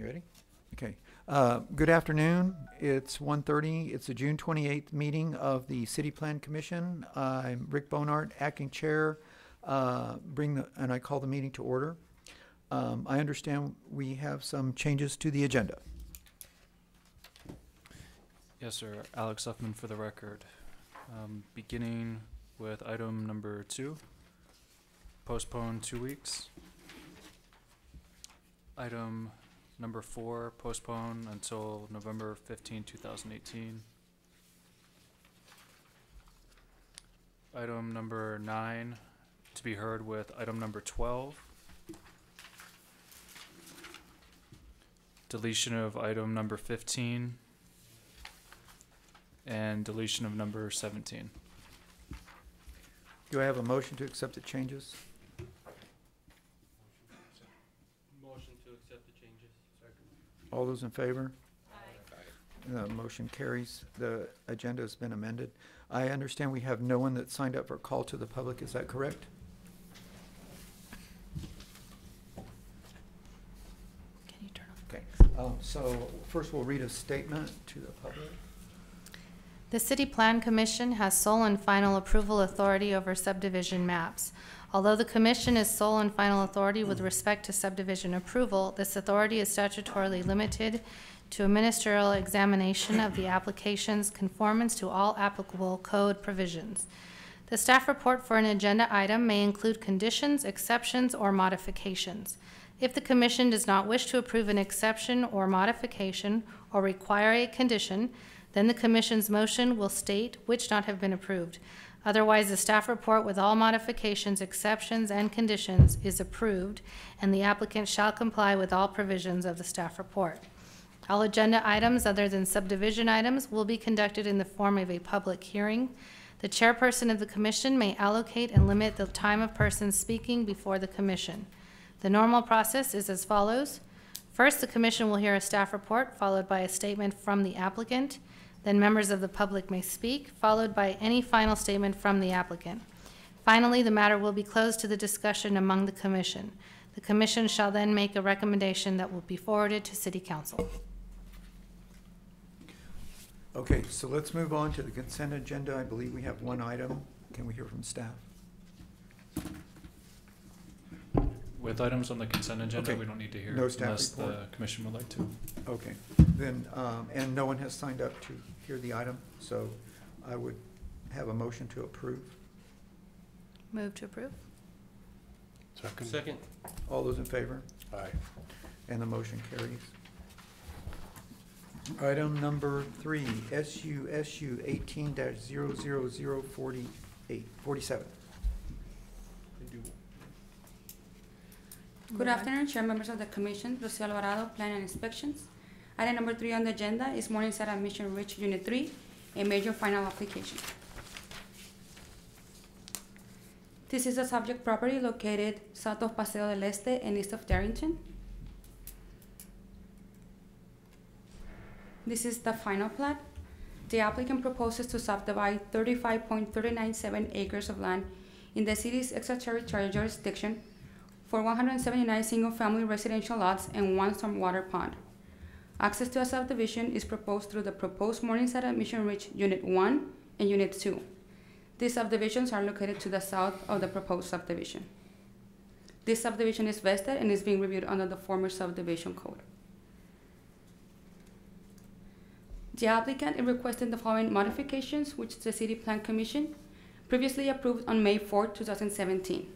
ready? Okay. Good afternoon. It's 1:30. It's the June 28th meeting of the City Plan Commission. I'm Rick Bonart, acting chair. And I call the meeting to order. I understand we have some changes to the agenda. Yes, sir. Alex Uffman for the record. Beginning with item number 2, postpone 2 weeks. Item number 4, postpone until November 15, 2018. Item number 9, to be heard with item number 12. Deletion of item number 15. And deletion of number 17. Do I have a motion to accept the changes? Motion to accept the changes. Second. All those in favor? Aye. The motion carries. The agenda has been amended. I understand we have no one that signed up for a call to the public. Is that correct? Can you turn off? Okay. So first we'll read a statement to the public. The City Plan Commission has sole and final approval authority over subdivision maps. Although the Commission is sole and final authority with respect to subdivision approval, this authority is statutorily limited to a ministerial examination of the application's conformance to all applicable code provisions. The staff report for an agenda item may include conditions, exceptions, or modifications. If the Commission does not wish to approve an exception or modification or require a condition, then the Commission's motion will state which not have been approved. Otherwise, the staff report with all modifications, exceptions, and conditions is approved, and the applicant shall comply with all provisions of the staff report. All agenda items other than subdivision items will be conducted in the form of a public hearing. The chairperson of the Commission may allocate and limit the time of persons speaking before the Commission. The normal process is as follows. First, the Commission will hear a staff report, followed by a statement from the applicant. Then members of the public may speak, followed by any final statement from the applicant. Finally, the matter will be closed to the discussion among the Commission. The Commission shall then make a recommendation that will be forwarded to City Council. Okay, so let's move on to the consent agenda. I believe we have one item. Can we hear from staff? With items on the consent agenda, Okay. we don't need to hear No staff unless the report. commission would like to. Okay, then, and no one has signed up to hear the item, so I would have a motion to approve. Move to approve. Second. All those in favor? Aye. And the motion carries. Item number 3, SUSU 18-00047. Good afternoon, Chair, members of the Commission, Lucio Alvarado, Plan and Inspections. Item number 3 on the agenda is Morningside at Mission Ridge, Unit 3, a major final application. This is a subject property located south of Paseo del Este and east of Darrington. This is the final plat. The applicant proposes to subdivide 35.397 acres of land in the city's extraterritorial jurisdiction for 179 single-family residential lots and 1 stormwater pond. Access to a subdivision is proposed through the proposed Morningside at Mission Ridge Unit 1 and Unit 2. These subdivisions are located to the south of the proposed subdivision. This subdivision is vested and is being reviewed under the former subdivision code. The applicant is requesting the following modifications, which the City Plan Commission previously approved on May 4, 2017.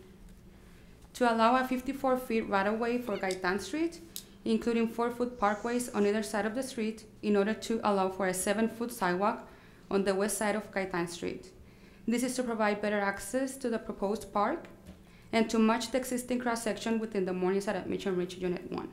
To allow a 54-foot right-of-way for Gaitan Street, including 4-foot parkways on either side of the street in order to allow for a 7-foot sidewalk on the west side of Gaitan Street. This is to provide better access to the proposed park and to match the existing cross-section within the Morningside at Mission Ridge Unit 1.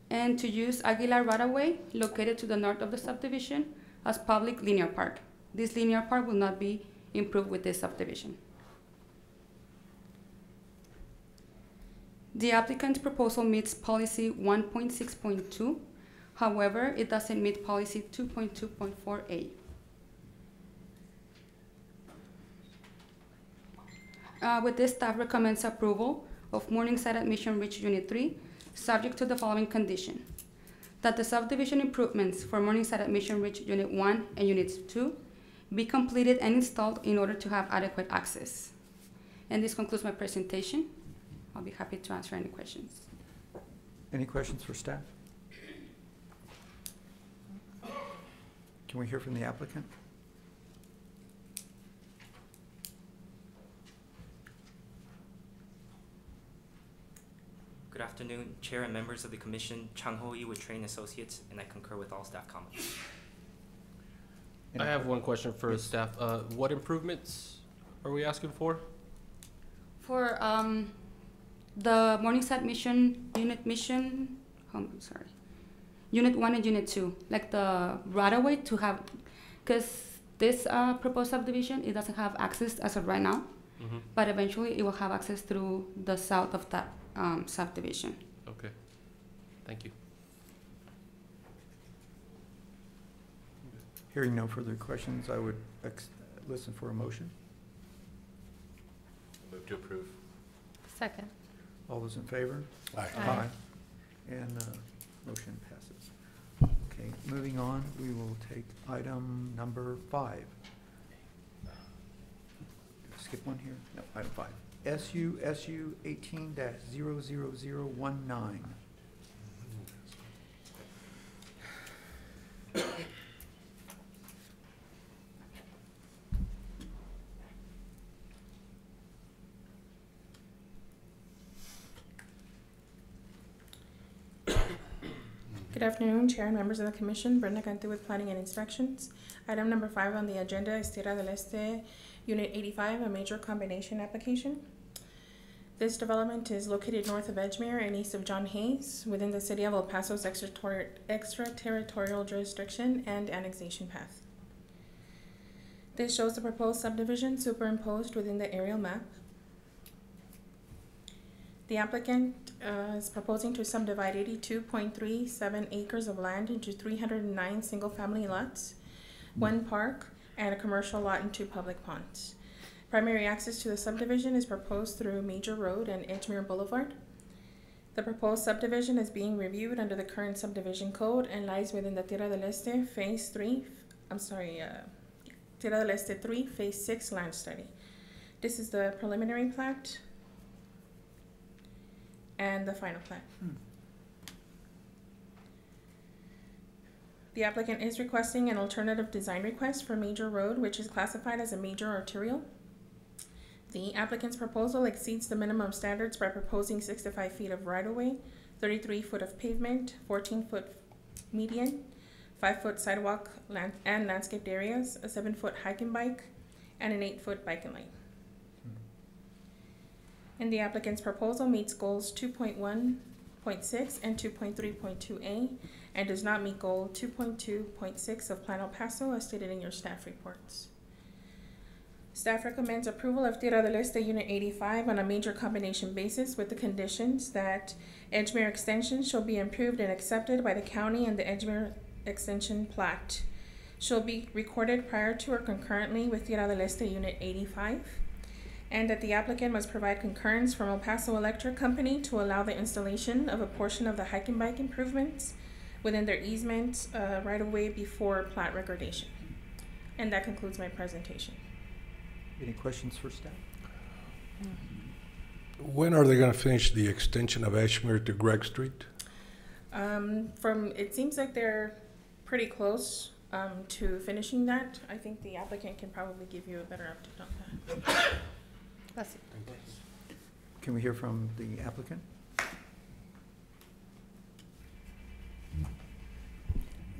And to use Aguilar right-of-way located to the north of the subdivision as public linear park. This linear park will not be improved with this subdivision. The applicant's proposal meets policy 1.6.2. However, it doesn't meet policy 2.2.4a. With this, staff recommends approval of Morningside Admission Ridge Unit 3, subject to the following condition: that the subdivision improvements for Morningside Admission Ridge Unit 1 and Units 2 be completed and installed in order to have adequate access. And this concludes my presentation. I'll be happy to answer any questions. Any questions for staff? Can we hear from the applicant? Good afternoon, Chair and members of the Commission. Chang Ho Yi with Train Associates, and I concur with all staff comments. I have one question for staff. What improvements are we asking for? For the Morningside Unit 1 and Unit 2, like the right-of-way to have, because this proposed subdivision, it doesn't have access as of right now, but eventually it will have access through the south of that subdivision. Okay, thank you. Hearing no further questions, I would listen for a motion. Move to approve. Second. All those in favor? Aye. Aye. And motion passes. Okay, moving on, we will take item number 5. Skip one here? No, item 5. SU 18-00019. Good afternoon, Chair and members of the Commission. Brenda Cante with Planning and Inspections. Item number 5 on the agenda is Tierra del Este, Unit 85, a major combination application. This development is located north of Edgemere and east of John Hayes, within the City of El Paso's extraterritorial jurisdiction and annexation path. This shows the proposed subdivision superimposed within the aerial map. The applicant is proposing to subdivide 82.37 acres of land into 309 single-family lots, 1 park, and a commercial lot and 2 public ponds. Primary access to the subdivision is proposed through Major Road and Edgemere Boulevard. The proposed subdivision is being reviewed under the current subdivision code and lies within the Tierra del Este Tierra del Este 3 Phase 6 land study. This is the preliminary plat and the final plat. The applicant is requesting an alternative design request for Major Road, which is classified as a major arterial. The applicant's proposal exceeds the minimum standards by proposing 65 feet of right-of-way, 33 foot of pavement, 14-foot median, 5-foot sidewalk and landscaped areas, a 7-foot hike and bike, and an 8-foot bike and lane. And the applicant's proposal meets goals 2.1.6 and 2.3.2A and does not meet goal 2.2.6 of Plan El Paso as stated in your staff reports. Staff recommends approval of Tierra del Este Unit 85 on a major combination basis with the conditions that Edgemere Extension shall be improved and accepted by the county and the Edgemere Extension plat shall be recorded prior to or concurrently with Tierra del Este Unit 85, and that the applicant must provide concurrence from El Paso Electric Company to allow the installation of a portion of the hike and bike improvements within their easement right of way before plat recordation. And that concludes my presentation. Any questions for staff? When are they going to finish the extension of Edgemere to Gregg Street? It seems like they're pretty close to finishing that. I think the applicant can probably give you a better update on that. That's it. Can we hear from the applicant?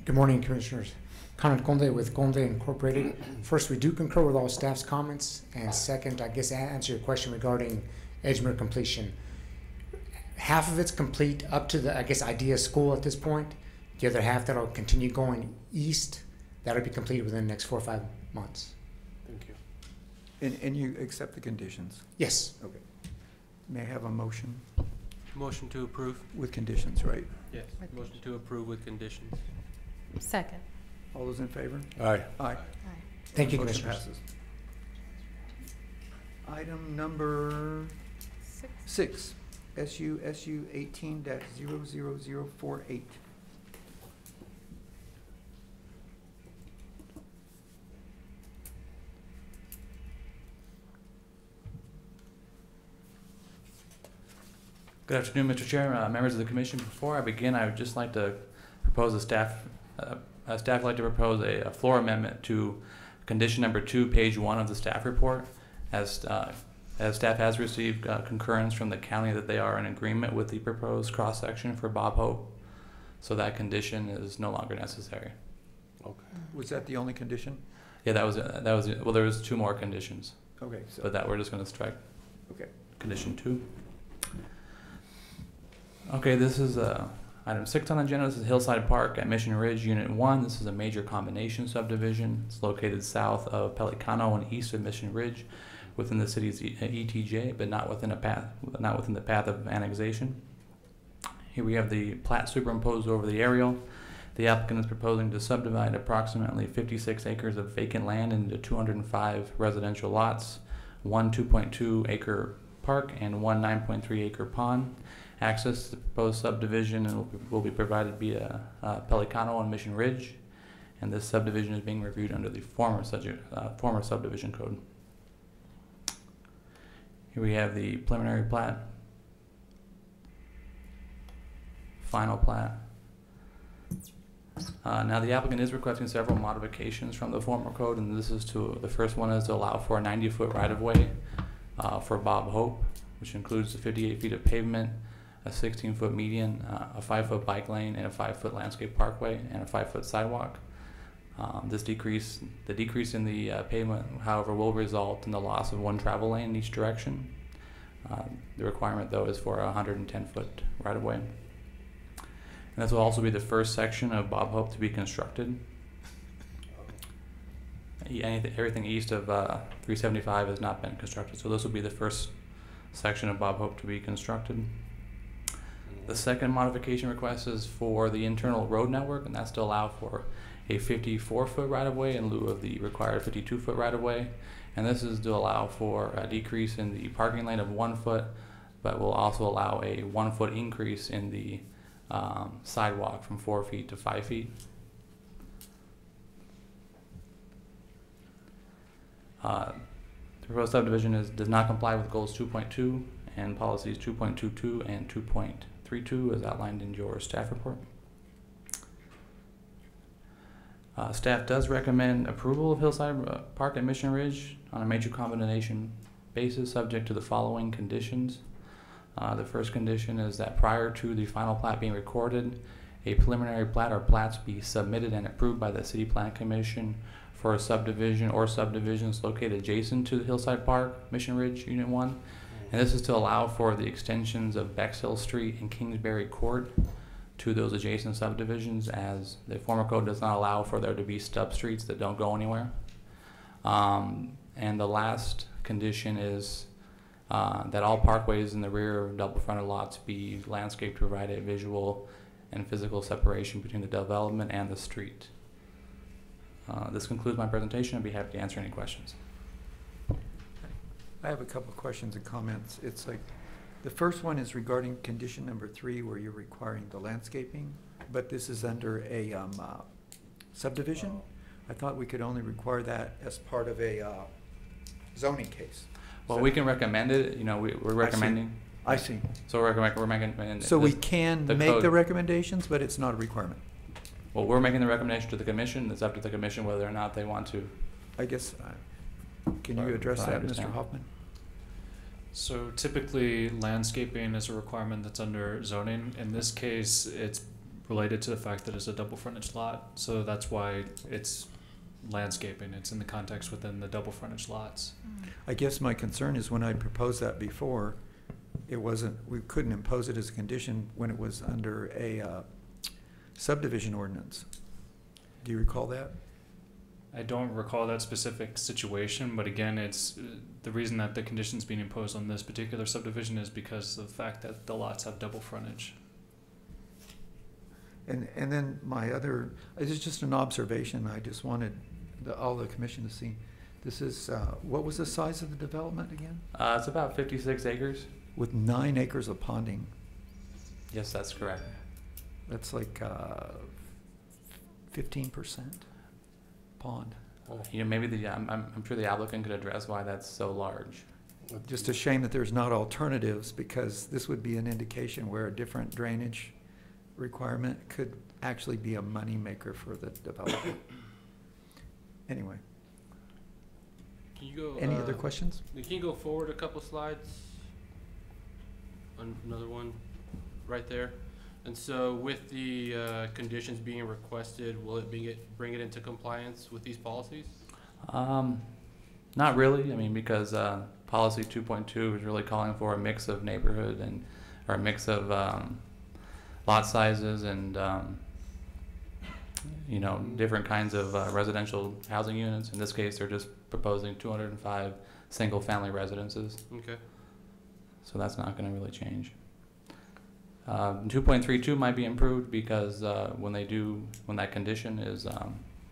Good morning, Commissioners. Conrad Conde with Conde Incorporated. First, we do concur with all staff's comments, and second, I guess, answer your question regarding Edgemere completion. Half of it's complete up to the, I guess, Idea School at this point. The other half that'll continue going east, that'll be completed within the next 4 or 5 months. Thank you. And you accept the conditions? Yes. Okay. May I have a motion Motion to approve? with conditions, right? Yes. Motion to approve with conditions. Second. All those in favor? Aye. Aye. Thank you, Motion Commissioners. passes. Item number 6, SU 18-00048. Good afternoon, Mr. Chair, members of the commission. Before I begin, I would just like to propose staff would like to propose a floor amendment to condition number 2, page 1 of the staff report, as staff has received concurrence from the county that they are in agreement with the proposed cross section for Bob Hope, so that condition is no longer necessary. Okay. Was that the only condition? Yeah, that was well. There was 2 more conditions, Okay, so, but that we're just going to strike. okay. Condition 2. Okay, this is item 6 on the agenda. This is Hillside Park at Mission Ridge, Unit 1. This is a major combination subdivision. It's located south of Pelicano and east of Mission Ridge, within the city's ETJ, but not within the path of annexation. Here we have the plat superimposed over the aerial. The applicant is proposing to subdivide approximately 56 acres of vacant land into 205 residential lots, 1 2.2 acre park, and 1 9.3 acre pond. Access to the proposed subdivision will be provided via Pelicano and Mission Ridge, and this subdivision is being reviewed under the former subdivision code. Here we have the preliminary plat, final plat. Now the applicant is requesting several modifications from the former code, and the first one is to allow for a 90-foot right-of-way for Bob Hope, which includes the 58 feet of pavement, a 16-foot median, a 5-foot bike lane, and a 5-foot landscape parkway, and a 5-foot sidewalk. The decrease in the pavement, however, will result in the loss of 1 travel lane in each direction. The requirement, though, is for a 110-foot right-of-way. And this will also be the first section of Bob Hope to be constructed. Everything east of 375 has not been constructed, so this will be the first section of Bob Hope to be constructed. The second modification request is for the internal road network, and that's to allow for a 54-foot right-of-way in lieu of the required 52-foot right-of-way. And this is to allow for a decrease in the parking lane of 1 foot, but will also allow a 1-foot increase in the sidewalk from 4 feet to 5 feet. The proposed subdivision does not comply with goals 2.2 and policies 2.22 and 2.32 as outlined in your staff report. Staff does recommend approval of Hillside Park at Mission Ridge on a major combination basis, subject to the following conditions. The first condition is that prior to the final plat being recorded, a preliminary plat or plats be submitted and approved by the City Plan Commission for a subdivision or subdivisions located adjacent to the Hillside Park, Mission Ridge, Unit 1. And this is to allow for the extensions of Bexhill Street and Kingsbury Court to those adjacent subdivisions, as the former code does not allow for there to be stub streets that don't go anywhere. And the last condition is that all parkways in the rear of double fronted lots be landscaped to provide a visual and physical separation between the development and the street. This concludes my presentation. I'd be happy to answer any questions. I have a couple of questions and comments. It's like, the first one is regarding condition number 3, where you're requiring the landscaping, but this is under a subdivision. I thought we could only require that as part of a zoning case. Well, we can recommend it. You know, we're recommending. I see. So we're recommending. So we can make code. the recommendations, but it's not a requirement. Well, we're making the recommendation to the commission. It's up to the commission whether or not they want to. I guess, can you address that, Mr. Hoffman? So typically, landscaping is a requirement that's under zoning. In this case, it's related to the fact that it's a double frontage lot, so that's why it's landscaping. It's in the context within the double frontage lots. I guess my concern is when I proposed that before, we couldn't impose it as a condition when it was under a subdivision ordinance. Do you recall that? I don't recall that specific situation, but again, it's the reason that the condition's being imposed on this particular subdivision is because of the fact that the lots have double frontage. And then this is just an observation. I just wanted all the commission to see. This is, what was the size of the development again? It's about 56 acres. with 9 acres of ponding. Yes, that's correct. That's like 15% pond. You know, maybe I'm sure the applicant could address why that's so large. Just a shame that there's not alternatives, because this would be an indication where a different drainage requirement could actually be a moneymaker for the developer. Anyway, Can you go? any other questions? Can you go forward a couple slides? Another one, right there. And so, with the conditions being requested, will it bring it into compliance with these policies? Not really. I mean, because policy 2.2 is really calling for a mix of neighborhood or a mix of lot sizes and you know, different kinds of residential housing units. In this case, they're just proposing 205 single-family residences. Okay. So that's not going to really change. 2.32 might be improved because when that condition is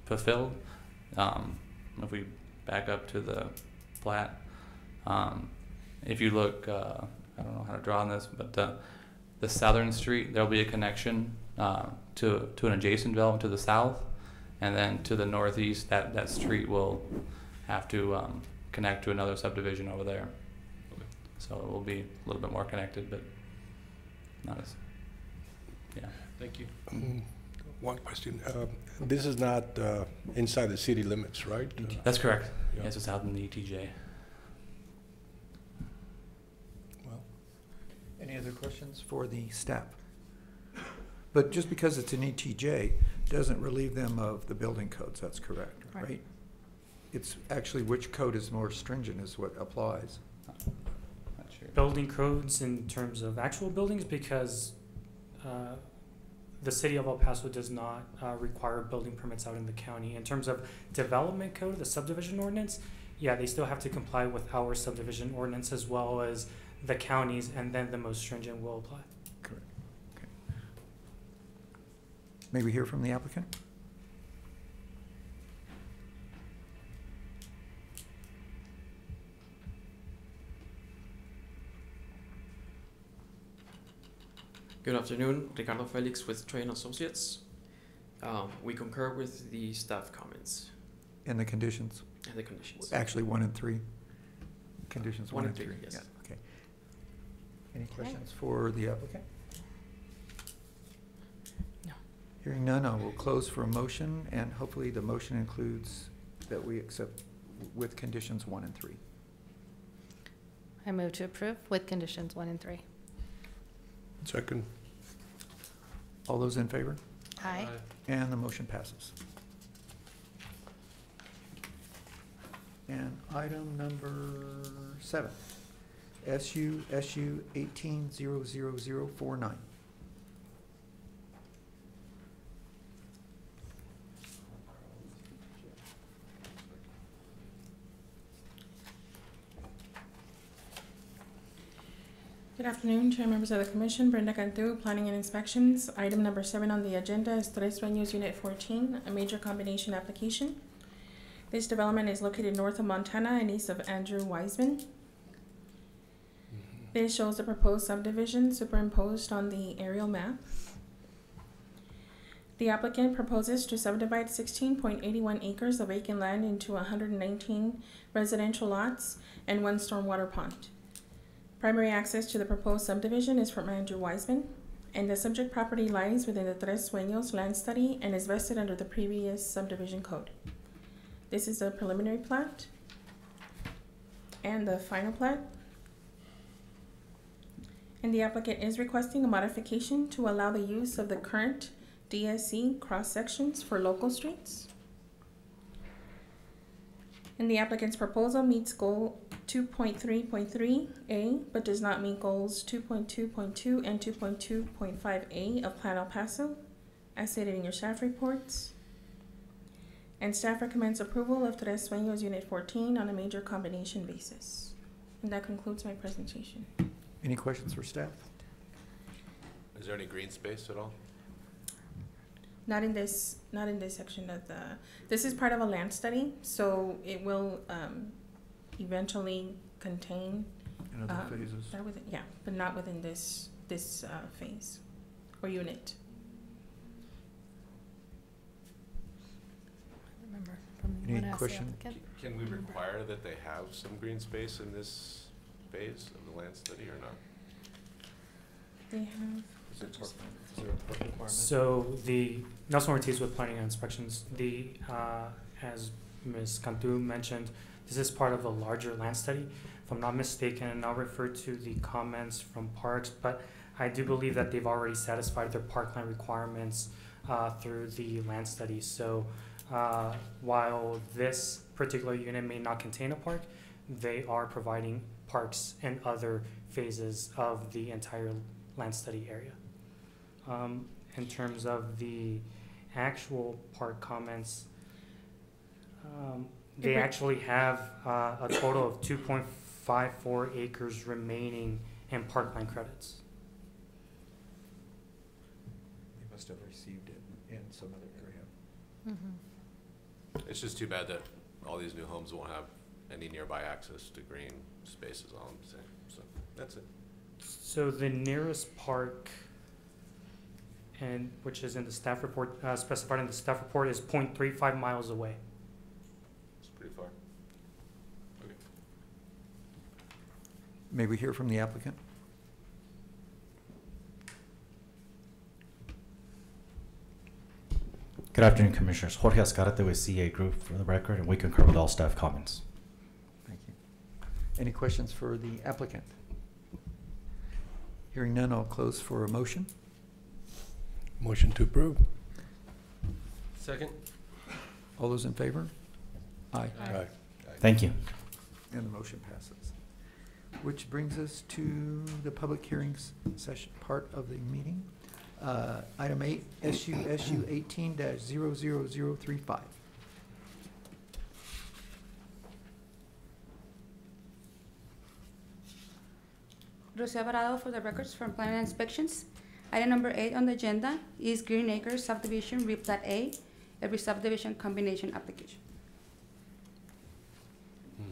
fulfilled, if we back up to the plat, if you look, I don't know how to draw on this, but the southern street, there'll be a connection to an adjacent development to the south, and then to the northeast, that street will have to connect to another subdivision over there. Okay. So it will be a little bit more connected, but not as, yeah. Thank you. One question. This is not inside the city limits, right? That's correct. Yeah. Yes, it's out in the ETJ. Well, Any other questions for the staff? But just because it's an ETJ doesn't relieve them of the building codes, that's correct, Right. right? It's actually which code is more stringent is what applies. Not sure. Building codes in terms of actual buildings, because the city of El Paso does not require building permits out in the county. In terms of development code, the subdivision ordinance, yeah, they still have to comply with our subdivision ordinance as well as the counties, and then the most stringent will apply. Correct. Okay. May we hear from the applicant? Good afternoon, Ricardo Felix with Train Associates. We concur with the staff comments And the conditions? and the conditions. Actually, 1 and 3. Conditions 1 and 3. yes. Yeah, okay. Any questions for the applicant? No. Hearing none, I will close for a motion, and hopefully the motion includes that we accept with conditions 1 and 3. I move to approve with conditions 1 and 3. second. All those in favor? Aye. And the motion passes. And item number 7, SU 18-00049. Good afternoon, Chair, members of the Commission. Brenda Cantu, Planning and Inspections. Item number 7 on the agenda is Tres Sueños Unit 14, a major combination application. This development is located north of Montana and east of Andrew Wiseman. This shows the proposed subdivision superimposed on the aerial map. The applicant proposes to subdivide 16.81 acres of vacant land into 119 residential lots and 1 stormwater pond. Primary access to the proposed subdivision is from Andrew Wiseman, and the subject property lies within the Tres Sueños land study and is vested under the previous subdivision code. This is a preliminary plat and the final plat. And the applicant is requesting a modification to allow the use of the current DSC cross sections for local streets. And the applicant's proposal meets goal 2.3.3A, but does not meet goals 2.2.2 and 2.2.5A of Plan El Paso, as stated in your staff reports. And staff recommends approval of Tres Sueños Unit 14 on a major combination basis. And that concludes my presentation. Any questions for staff? Is there any green space at all? Not in this section of the, this is part of a land study, so it will eventually contain in other phases. They're within, yeah, but not within this phase or unit. Remember from Any when I asked the question? applicant. Can we require that they have some green space in this phase of the land study or not? They have. Is there a park requirement? So the Nelson Ortiz with Planning and Inspections, as Ms. Cantu mentioned, this is part of a larger land study. If I'm not mistaken, and I'll refer to the comments from Parks, but I do believe that they've already satisfied their parkland requirements through the land study. So while this particular unit may not contain a park, they are providing parks in other phases of the entire land study area. In terms of the actual park comments, they actually have a total of 2.54 acres remaining in parkland credits. They must have received it in some other area. Mm-hmm. It's just too bad that all these new homes won't have any nearby access to green spaces, all I'm saying. So that's it. So the nearest park, and which is in the staff report, specified in the staff report, is 0.35 miles away. It's pretty far. Okay. May we hear from the applicant? Good afternoon, Commissioners. Jorge Azcárate with CA Group for the record, and we concur with all staff comments. Thank you. Any questions for the applicant? Hearing none, I'll close for a motion. Motion to approve. Second? All those in favor? Aye. Aye. Thank you. And the motion passes. Which brings us to the public hearings session part of the meeting. Item 8, SU 18-00035. Rosia Alvarado for the records from Planning and Inspections. Item number 8 on the agenda is Green Acres Subdivision Replat A, every subdivision combination application.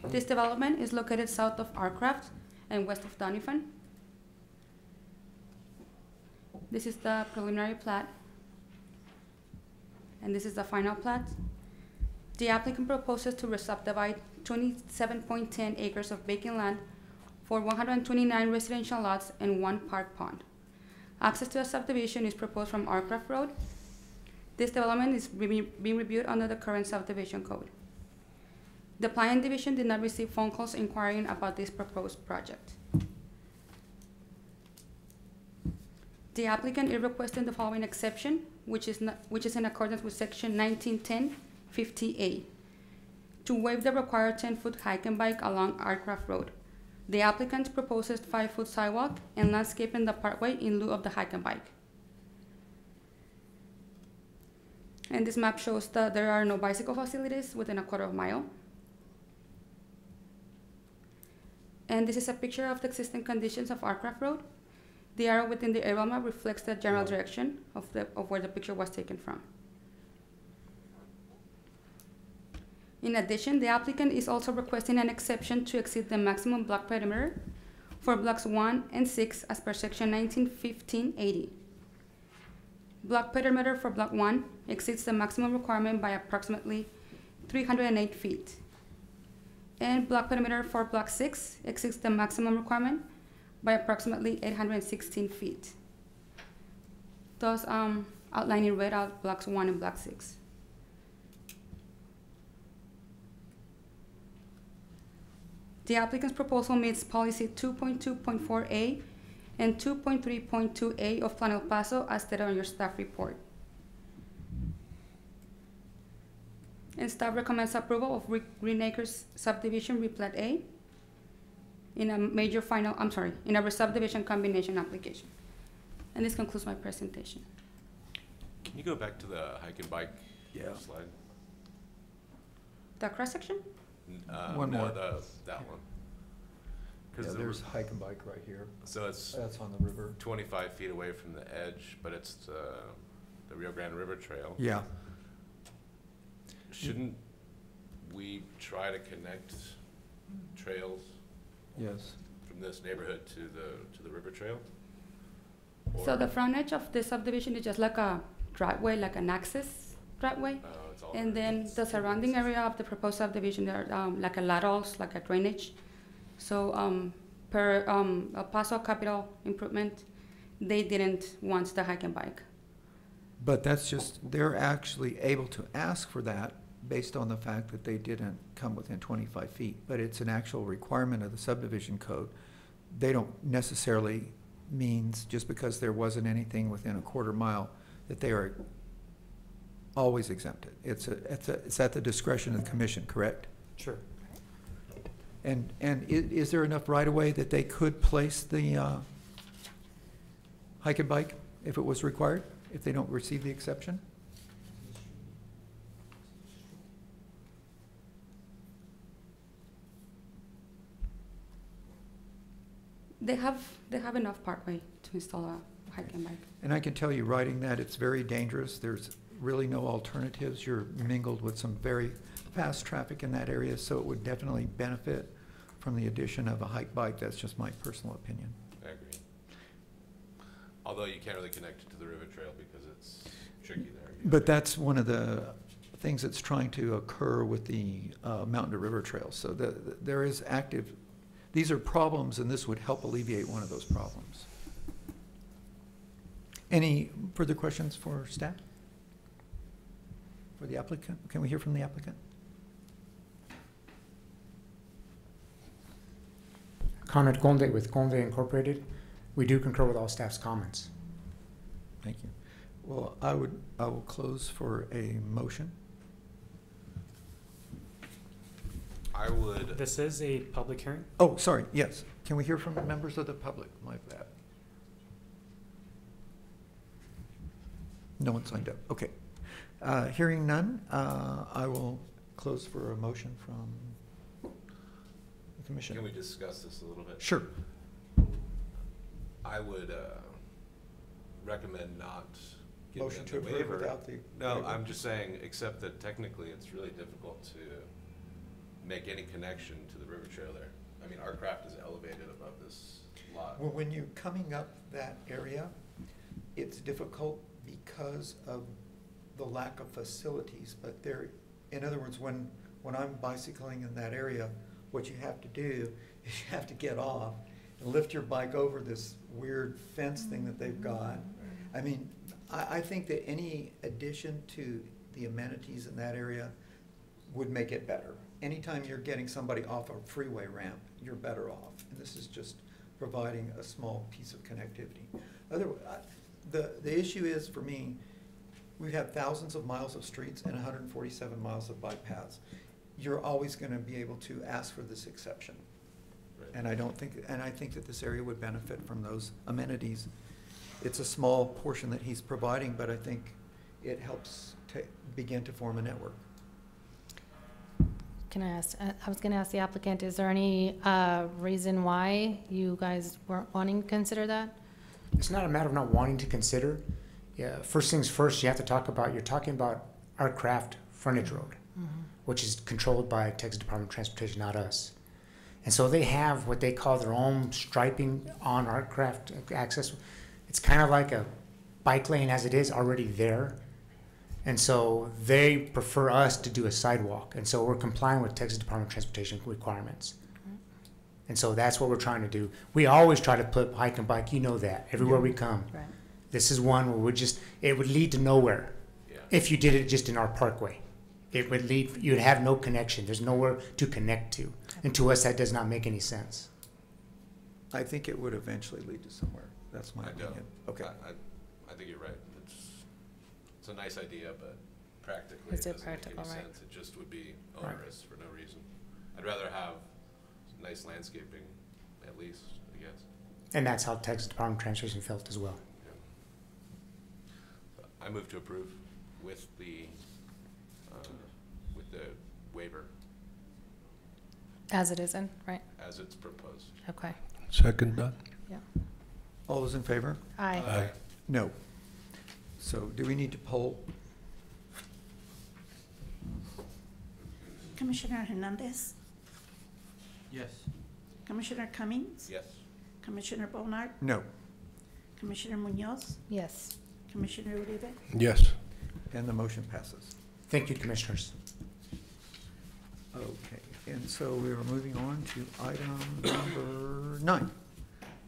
This development is located south of Arcraft and west of Doniphan. This is the preliminary plat, and this is the final plat. The applicant proposes to re-subdivide 27.10 acres of vacant land for 129 residential lots and 1 park pond. Access to the subdivision is proposed from Arcraft Road. This development is being reviewed under the current subdivision code. The planning division did not receive phone calls inquiring about this proposed project. The applicant is requesting the following exception, which is in accordance with section 1910-50A, to waive the required 10-foot hike and bike along Arcraft Road. The applicant proposes 5-foot sidewalk and landscaping the parkway in lieu of the hike and bike. And this map shows that there are no bicycle facilities within a quarter of a mile. And this is a picture of the existing conditions of Arcraft Road. The arrow within the aerial map reflects the general direction of where the picture was taken from. In addition, the applicant is also requesting an exception to exceed the maximum block perimeter for blocks 1 and 6 as per section 1915-80. Block perimeter for block 1 exceeds the maximum requirement by approximately 308 feet. And block perimeter for block 6 exceeds the maximum requirement by approximately 816 feet. Thus, outlining in red out blocks 1 and block 6. The applicant's proposal meets policy 2.2.4A and 2.3.2A of Plan El Paso as stated on your staff report. And staff recommends approval of Green Acres Subdivision Replat A in a in a re-subdivision combination application. And this concludes my presentation. Can you go back to the hike and bike slide? The cross section? One more. That one. Yeah, there's hike and bike right here. So That's on the river. 25 feet away from the edge, but it's the Rio Grande River Trail. Yeah. Shouldn't we try to connect trails Yes. from this neighborhood to the river trail? So Or- the frontage of the subdivision is just like a driveway, like an access driveway. It's all And then the surrounding area of the proposed subdivision, there are like a laterals, like a drainage. So per El Paso Capital Improvement, they didn't want the hike and bike. But that's just, they're actually able to ask for that based on the fact that they didn't come within 25 feet. But it's an actual requirement of the subdivision code. They don't necessarily means just because there wasn't anything within a quarter mile that they are always exempted. It's at the discretion of the commission, correct? Sure. And is there enough right-of-way that they could place the hike and bike if it was required, if they don't receive the exception? They have enough parkway to install a hike and bike. And I can tell you, riding that, it's very dangerous. There's really no alternatives. You're mingled with some very fast traffic in that area, so it would definitely benefit from the addition of a hike bike. That's just my personal opinion. I agree. Although you can't really connect it to the river trail because it's tricky there. But that's one of the things that's trying to occur with the Mountain to River Trail. So there is active, these are problems, and this would help alleviate one of those problems. Any further questions for staff? For the applicant? Can we hear from the applicant? Conrad Conde with Conde Incorporated. We do concur with all staff's comments. Thank you. Well, I will close for a motion. I would. This is a public hearing. Oh, sorry, yes. Can we hear from members of the public? My bad. No one signed up. Okay. Hearing none, I will close for a motion from the commission. Can we discuss this a little bit? Sure. I would recommend not giving Motion them to the approve waiver. without the No, waiver. I'm just saying, except that technically it's really difficult to make any connection to the river trail there. I mean, our craft is elevated above this lot. Well, when you're coming up that area, it's difficult because of the lack of facilities. But there, in other words, when I'm bicycling in that area, what you have to do is you have to get off and lift your bike over this weird fence thing that they've got. I mean, I think that any addition to the amenities in that area would make it better. Anytime you're getting somebody off a freeway ramp, you're better off. And this is just providing a small piece of connectivity. The issue is, for me, we have thousands of miles of streets and 147 miles of bike paths. You're always going to be able to ask for this exception. Right. And I think that this area would benefit from those amenities. It's a small portion that he's providing, but I think it helps to begin to form a network. Can I ask, I was gonna ask the applicant, is there any reason why you guys weren't wanting to consider that? It's not a matter of not wanting to consider. Yeah, first things first, you have to talk about, you're talking about our craft frontage road, which is controlled by Texas Department of Transportation, not us. And so they have what they call their own striping on our craft access. It's kind of like a bike lane as it is already there. And so they prefer us to do a sidewalk. And so we're complying with Texas Department of Transportation requirements. And so that's what we're trying to do. We always try to put hike and bike, you know that, everywhere we come. Right. This is one where it would lead to nowhere Yeah. if you did it just in our parkway. It would lead, you'd have no connection. There's nowhere to connect to. And to us, that does not make any sense. I think it would eventually lead to somewhere. That's my I don't. opinion. Okay. I think you're right. It's a nice idea, but practically it Is it doesn't make practical, any right? sense. It just would be Right. onerous for no reason. I'd rather have nice landscaping, at least, I guess. And that's how Texas Department of Transportation felt as well. I move to approve with the waiver As it isn't, right? as it's proposed. Okay. Second, Don? Yeah. All those in favor? Aye. No. So do we need to poll? Commissioner Hernandez, Yes. Commissioner Cummings? Yes. Commissioner Bonart? No. Commissioner Munoz? Yes. Commissioner Uribe? Yes. And the motion passes. Thank you, Commissioners. Okay, and so we are moving on to item number 9.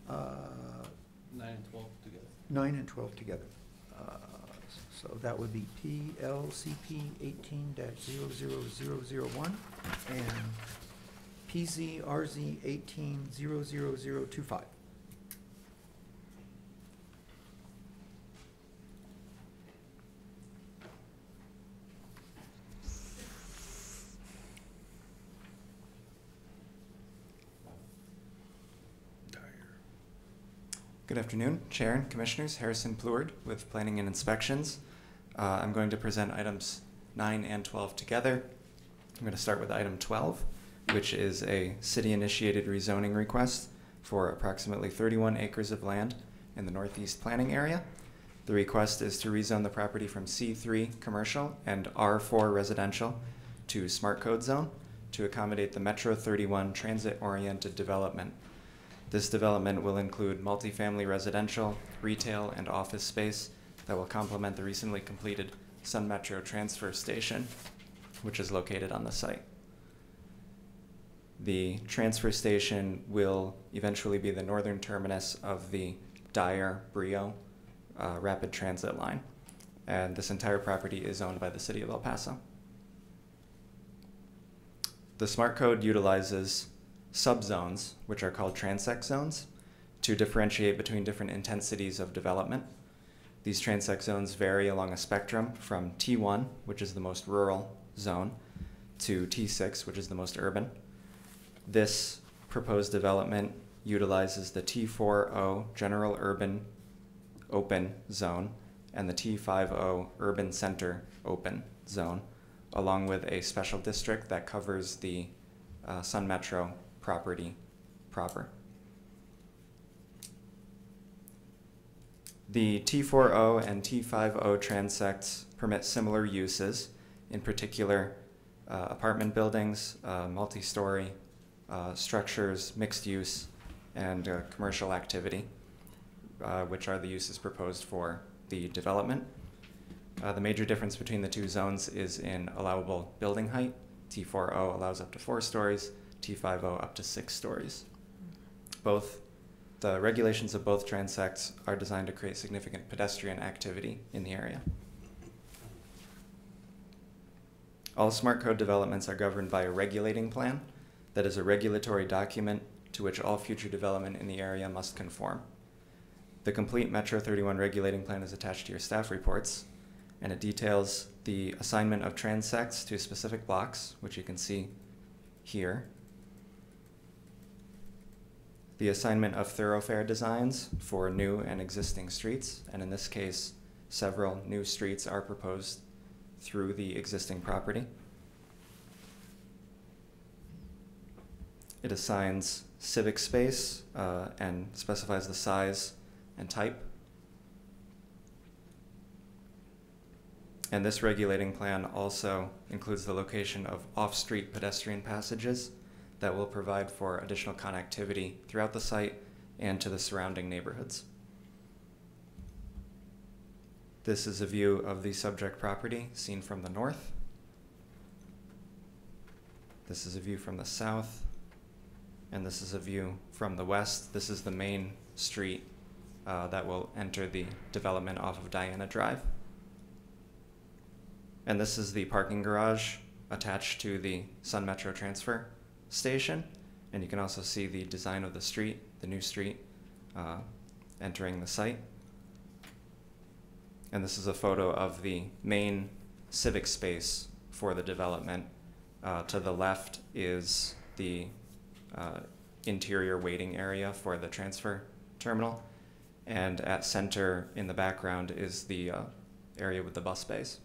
9 and 12 together. 9 and 12 together. So that would be PLCP 18-00001 and PZRZ 18-00025. Good afternoon, Chair and Commissioners. Harrison Pleward with Planning and Inspections. I'm going to present items 9 and 12 together. I'm going to start with item 12, which is a city-initiated rezoning request for approximately 31 acres of land in the Northeast Planning Area. The request is to rezone the property from C3 commercial and R4 residential to Smart Code Zone to accommodate the Metro 31 transit-oriented development. This development will include multifamily residential, retail, and office space that will complement the recently completed Sun Metro transfer station, which is located on the site. The transfer station will eventually be the northern terminus of the Dyer-Brio rapid transit line, and this entire property is owned by the City of El Paso. The Smart Code utilizes subzones, which are called transect zones, to differentiate between different intensities of development. These transect zones vary along a spectrum from T1, which is the most rural zone, to T6, which is the most urban. This proposed development utilizes the T40 general urban open zone and the T50 urban center open zone, along with a special district that covers the Sun Metro property proper. The T40 and T50 transects permit similar uses, in particular apartment buildings, multi-story structures, mixed use, and commercial activity, which are the uses proposed for the development. The major difference between the two zones is in allowable building height. T40 allows up to 4 stories, T50 up to 6 stories. The regulations of both transects are designed to create significant pedestrian activity in the area. All Smart Code developments are governed by a regulating plan that is a regulatory document to which all future development in the area must conform. The complete Metro 31 regulating plan is attached to your staff reports, and it details the assignment of transects to specific blocks, which you can see here. The assignment of thoroughfare designs for new and existing streets, and in this case, several new streets are proposed through the existing property. It assigns civic space and specifies the size and type. And this regulating plan also includes the location of off-street pedestrian passages that will provide for additional connectivity throughout the site and to the surrounding neighborhoods. This is a view of the subject property seen from the north. This is a view from the south, and this is a view from the west. This is the main street that will enter the development off of Diana Drive. And this is the parking garage attached to the Sun Metro transfer station, and you can also see the design of the street, the new street, entering the site. And this is a photo of the main civic space for the development. To the left is the interior waiting area for the transfer terminal, and at center in the background is the area with the bus bays.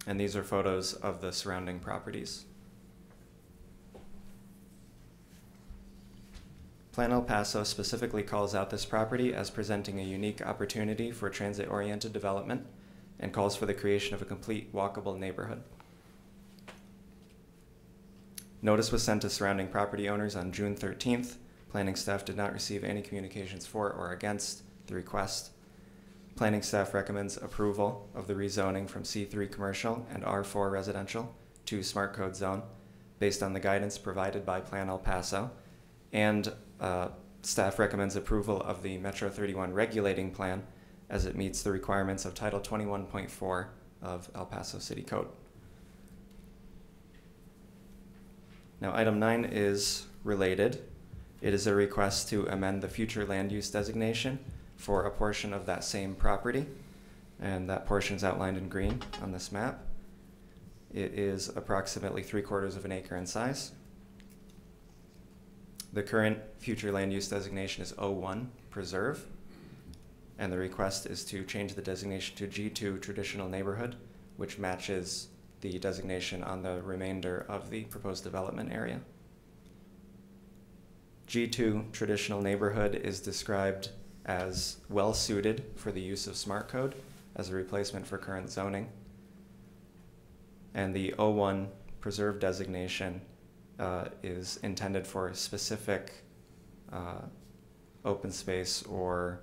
And these are photos of the surrounding properties. Plan El Paso specifically calls out this property as presenting a unique opportunity for transit-oriented development and calls for the creation of a complete walkable neighborhood. Notice was sent to surrounding property owners on June 13th. Planning staff did not receive any communications for or against the request. Planning staff recommends approval of the rezoning from C3 commercial and R4 residential to Smart Code zone based on the guidance provided by Plan El Paso, and staff recommends approval of the Metro 31 regulating plan as it meets the requirements of Title 21.4 of El Paso City Code. Now, item 9 is related. It is a request to amend the future land use designation for a portion of that same property, and that portion is outlined in green on this map. It is approximately 3/4 of an acre in size. The current future land use designation is O1 Preserve, and the request is to change the designation to G2 Traditional Neighborhood, which matches the designation on the remainder of the proposed development area. G2 Traditional Neighborhood is described as well suited for the use of Smart Code as a replacement for current zoning. And the O1 Preserve designation is intended for specific open space or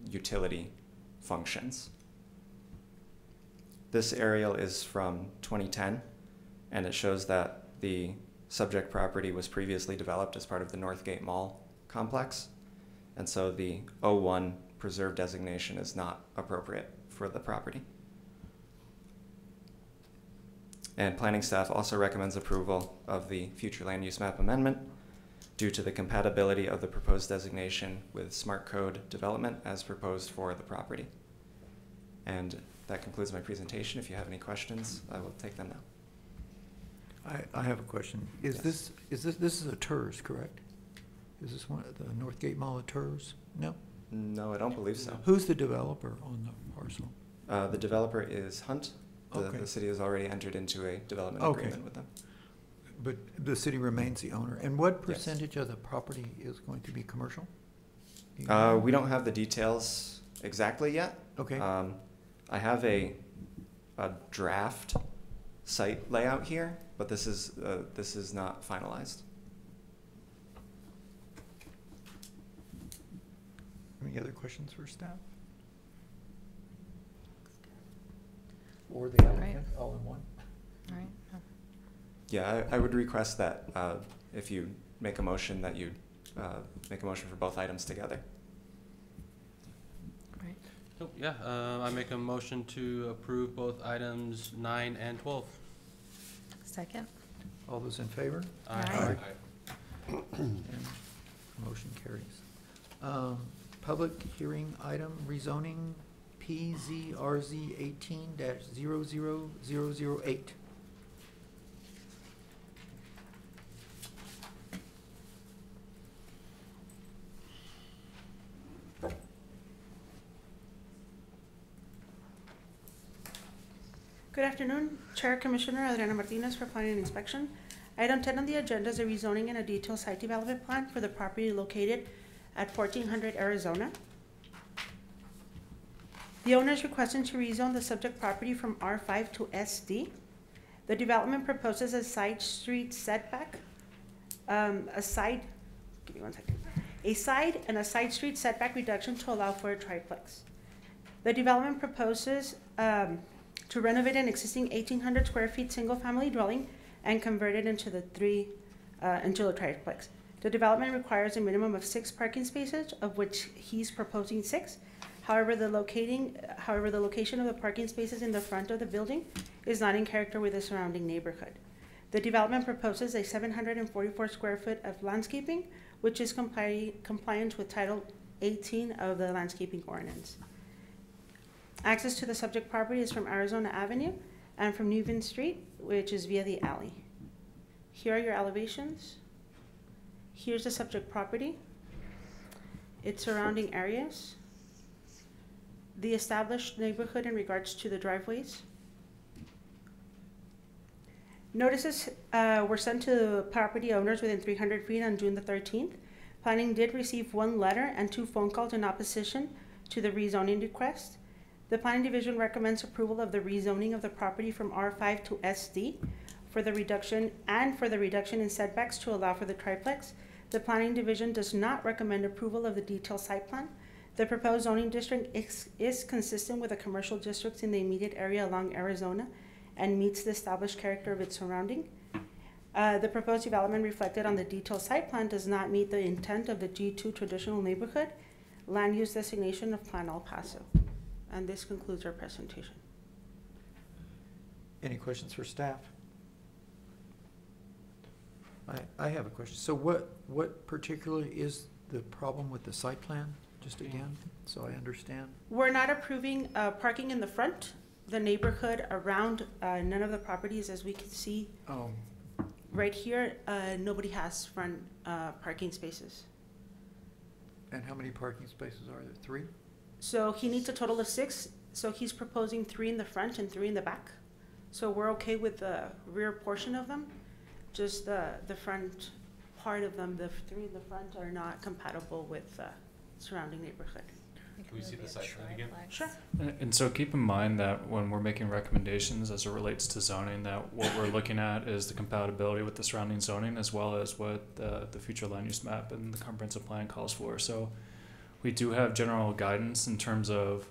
utility functions. This aerial is from 2010, and it shows that the subject property was previously developed as part of the Northgate Mall complex, and so the O1 Preserve designation is not appropriate for the property. And planning staff also recommends approval of the future land use map amendment due to the compatibility of the proposed designation with Smart Code development as proposed for the property. And that concludes my presentation. If you have any questions, I will take them now. I have a question. Is Yes. this is a TERS, correct? Is this one of the Northgate Mall of TERS? No? No, I don't believe so. Who's the developer on the parcel? The developer is Hunt. Okay. The city has already entered into a development Okay. agreement with them. But the city remains the owner. And what Yes. percentage of the property is going to be commercial? Do you know? We don't have the details exactly yet. Okay. I have a draft site layout here, but this is not finalized. Any other questions for staff? Or the applicant, all in one? All right. Yeah, I would request that if you make a motion, that you make a motion for both items together. Oh, yeah, I make a motion to approve both items 9 and 12. Second. All those in favor? Aye. And motion carries. Public hearing item, rezoning PZRZ 18-00008. Good afternoon, Chair Commissioner Adriana Martinez for Planning and Inspection. Item 10 on the agenda is a rezoning and a detailed site development plan for the property located at 1400 Arizona. The owner is requesting to rezone the subject property from R5 to SD. The development proposes a side street setback, a side and a side street setback reduction to allow for a triplex. The development proposes to renovate an existing 1,800 square feet single-family dwelling and convert it into a triplex. The development requires a minimum of 6 parking spaces, of which he's proposing 6. However, the location of the parking spaces in the front of the building is not in character with the surrounding neighborhood. The development proposes a 744 square foot of landscaping, which is compliant with Title 18 of the landscaping ordinance. Access to the subject property is from Arizona Avenue and from Newman Street, which is via the alley. Here are your elevations. Here's the subject property, its surrounding areas, the established neighborhood in regards to the driveways. Notices were sent to property owners within 300 feet on June the 13th. Planning did receive 1 letter and 2 phone calls in opposition to the rezoning request. The Planning Division recommends approval of the rezoning of the property from R5 to SD for for the reduction in setbacks to allow for the triplex. The Planning Division does not recommend approval of the detailed site plan. The proposed zoning district is consistent with the commercial districts in the immediate area along Arizona and meets the established character of its surrounding. The proposed development reflected on the detailed site plan does not meet the intent of the G2 traditional neighborhood land use designation of Plan El Paso. And this concludes our presentation. Any questions for staff? I have a question. So what particularly is the problem with the site plan? Just again, so I understand. We're not approving parking in the front. The neighborhood around none of the properties, as we can see right here, nobody has front parking spaces. And how many parking spaces are there? 3? So he needs a total of 6. So he's proposing 3 in the front and 3 in the back. So we're okay with the rear portion of them. Just the front part of them, the 3 in the front are not compatible with the surrounding neighborhood. Can we see the site plan again? Sure. And so keep in mind that when we're making recommendations as it relates to zoning, that what we're looking at is the compatibility with the surrounding zoning as well as what the future land use map and the comprehensive plan calls for. So we do have general guidance in terms of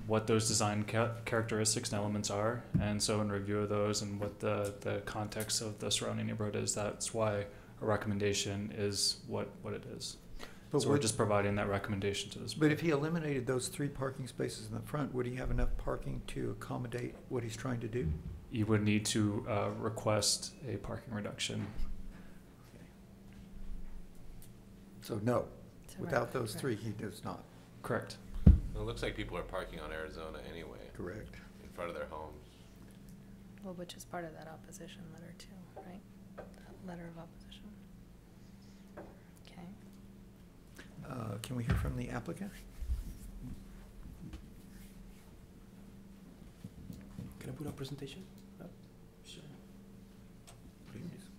what those design characteristics and elements are. And so in review of those and what the context of the surrounding neighborhood is, that's why a recommendation is what it is. But so we're just providing that recommendation to this. But if he eliminated those 3 parking spaces in the front, would he have enough parking to accommodate what he's trying to do? You would need to request a parking reduction. So no, without those 3, he does not. Correct. Well, it looks like people are parking on Arizona anyway. Correct. In front of their homes. Well, which is part of that opposition letter too, right? That letter of opposition. Okay. Can we hear from the applicant? Can I put on presentation? Sure. Please.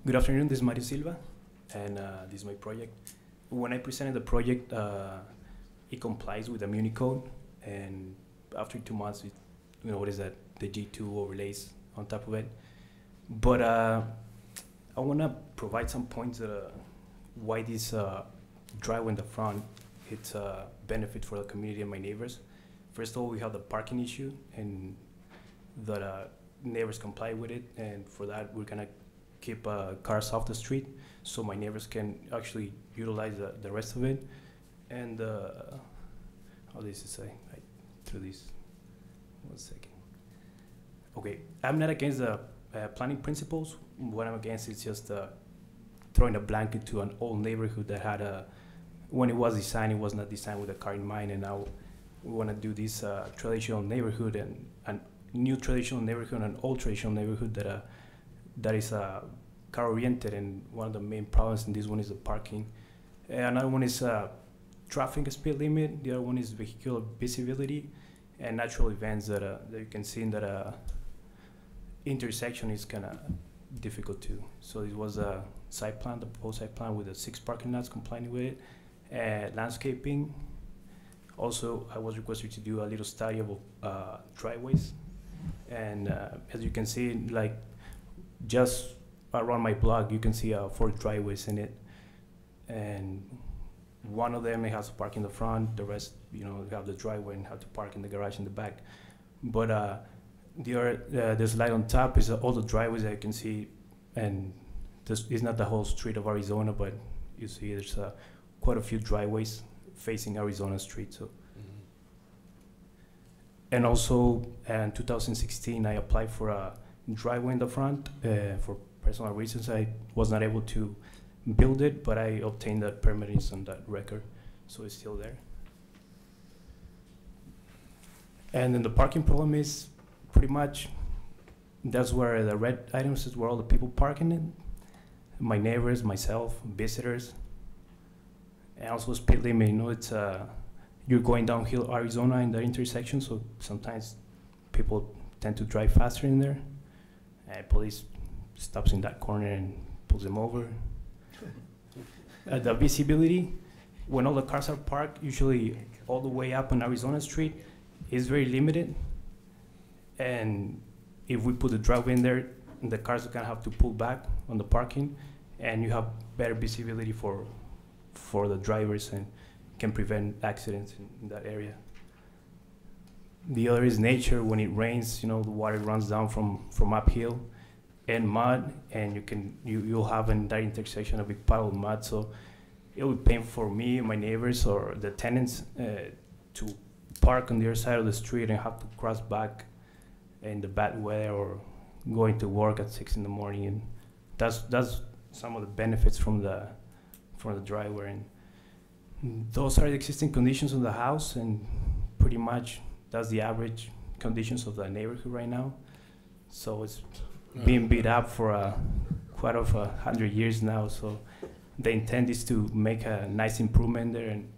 Good afternoon, this is Mario Silva, and this is my project. When I presented the project, it complies with the Muni Code, and after 2 months, we noticed that the G2 overlays on top of it. But I want to provide some points why this driveway in the front, it's a benefit for the community and my neighbors. First of all, we have the parking issue, and the neighbors comply with it, and for that, we're gonna keep cars off the street so my neighbors can actually utilize the rest of it. And how does it say? Right through this. 1 second. Okay, I'm not against the planning principles. What I'm against is just throwing a blanket to an old neighborhood that had when it was designed, it was not designed with a car in mind, and now we want to do this traditional neighborhood and new traditional neighborhood and old traditional neighborhood that is car-oriented, and one of the main problems in this one is the parking. Another one is traffic speed limit. The other one is vehicular visibility and natural events that you can see in that intersection is kind of difficult too. So it was a site plan, the proposed site plan with the 6 parking lots complying with it. Landscaping. Also, I was requested to do a little study of driveways, and as you can see, like just around my block, you can see 4 driveways in it, and one of them it has to park in the front. The rest, you have the driveway and have to park in the garage in the back. But the slide on top is all the driveways that you can see, and this is not the whole street of Arizona, but you see there's quite a few driveways facing Arizona Street. So And also in 2016, I applied for a driveway in the front. For personal reasons, I was not able to build it, but I obtained that permit. It's on that record, so it's still there. And then the parking problem is pretty much, that's where the red items is where all the people parking in. My neighbors, myself, visitors. And also speed limit, you know, it's you're going downhill Arizona in the intersection, so sometimes people tend to drive faster in there. And police stops in that corner and pulls them over. The visibility, when all the cars are parked, usually all the way up on Arizona Street, is very limited. And if we put the driveway in there, the cars are gonna have to pull back on the parking, and you have better visibility for the drivers and can prevent accidents in that area. The other is nature. When it rains, you know, the water runs down from uphill and mud, and you'll have in that intersection a big pile of mud. So it would be painful for me, my neighbors, or the tenants to park on the other side of the street and have to cross back in the bad weather or going to work at 6 in the morning. And that's some of the benefits from the driveway. And those are the existing conditions of the house, and pretty much that's the average conditions of the neighborhood right now. So it's being beat up for quite of 100 years now. So the intent is to make a nice improvement there, and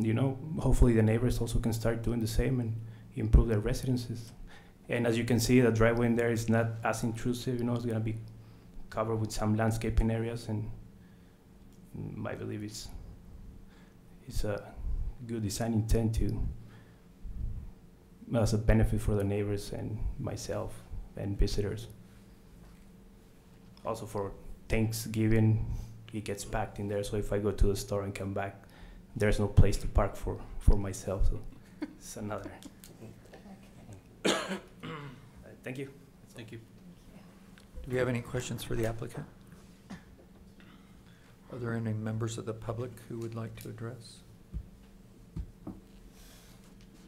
you know, hopefully the neighbors also can start doing the same and improve their residences. And as you can see, the driveway in there is not as intrusive. You know, it's gonna be covered with some landscaping areas, and I believe it's a good design intent to as a benefit for the neighbors and myself and visitors. Also for Thanksgiving, it gets packed in there, so if I go to the store and come back, there's no place to park for myself, so it's another. Thank you. Thank you. Do we have any questions for the applicant? Are there any members of the public who would like to address?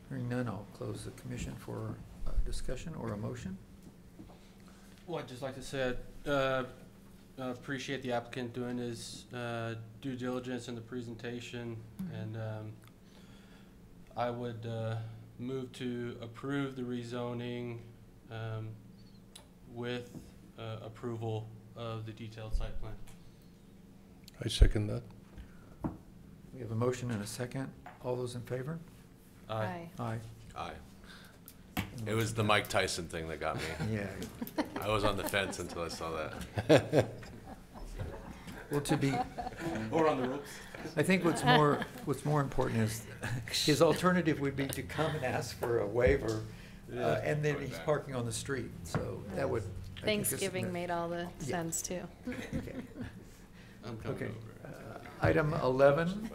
Hearing none, I'll close the commission for a discussion or a motion. Well, I'd just like to say appreciate the applicant doing his due diligence in the presentation, and I would move to approve the rezoning with approval of the detailed site plan. I second that. We have a motion and a second. All those in favor? Aye. Aye. Aye. It was the Mike Tyson thing that got me. Yeah. I was on the fence until I saw that. Well, to be, Or on the ropes. I think what's more important is his alternative would be to come and ask for a waiver, and then he's parking on the street. So that would. I think is- Thanksgiving made all the sense too. Okay. I'm coming Okay. over. Item 11,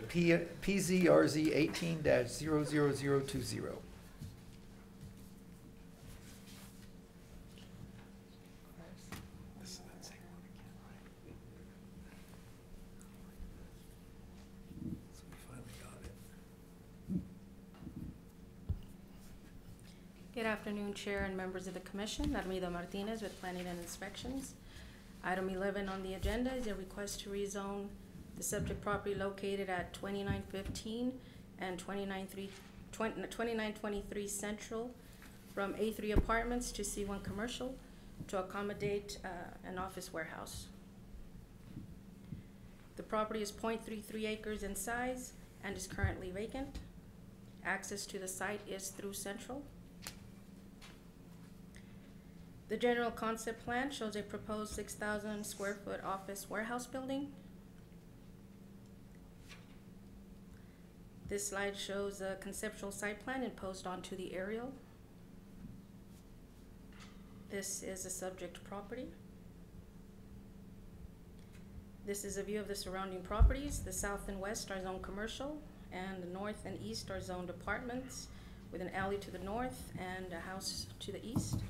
PZRZ 18-00020. Good afternoon, Chair and members of the Commission. Armida Martinez with Planning and Inspections. Item 11 on the agenda is a request to rezone the subject property located at 2915 and 2923 Central from A3 Apartments to C1 Commercial to accommodate an office warehouse. The property is 0.33 acres in size and is currently vacant. Access to the site is through Central. The general concept plan shows a proposed 6,000 square foot office warehouse building. This slide shows a conceptual site plan imposed onto the aerial. This is a subject property. This is a view of the surrounding properties. The south and west are zoned commercial, and the north and east are zoned apartments with an alley to the north and a house to the east.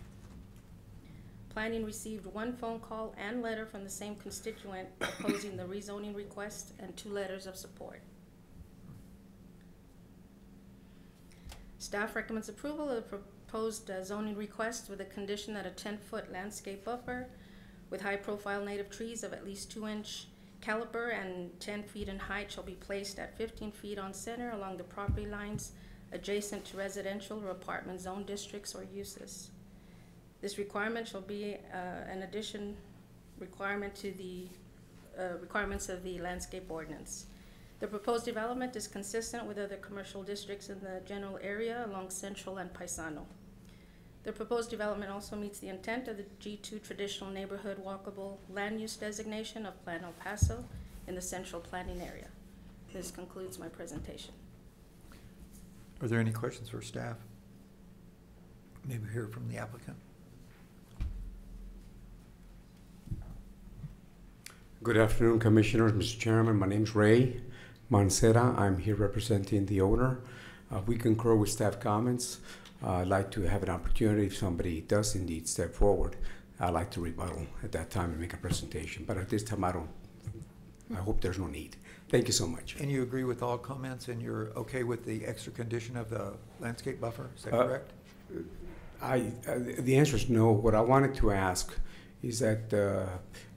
Planning received one phone call and letter from the same constituent opposing the rezoning request and 2 letters of support. Staff recommends approval of the proposed zoning request with a condition that a 10-foot landscape buffer with high-profile native trees of at least 2-inch caliber and 10 feet in height shall be placed at 15 feet on center along the property lines adjacent to residential or apartment zone districts or uses. This requirement shall be an addition requirement to the requirements of the landscape ordinance. The proposed development is consistent with other commercial districts in the general area along Central and Paisano. The proposed development also meets the intent of the G2 traditional neighborhood walkable land use designation of Plan El Paso in the central planning area. This concludes my presentation. Are there any questions for staff? Maybe hear from the applicant. Good afternoon, Commissioners, Mr. Chairman. My name is Ray Mancera. I'm here representing the owner. We concur with staff comments. I'd like to have an opportunity, if somebody does indeed step forward, I'd like to rebuttal at that time and make a presentation. But at this time, I hope there's no need. Thank you so much. And you agree with all comments, and you're okay with the extra condition of the landscape buffer? Is that correct? The answer is no. What I wanted to ask is that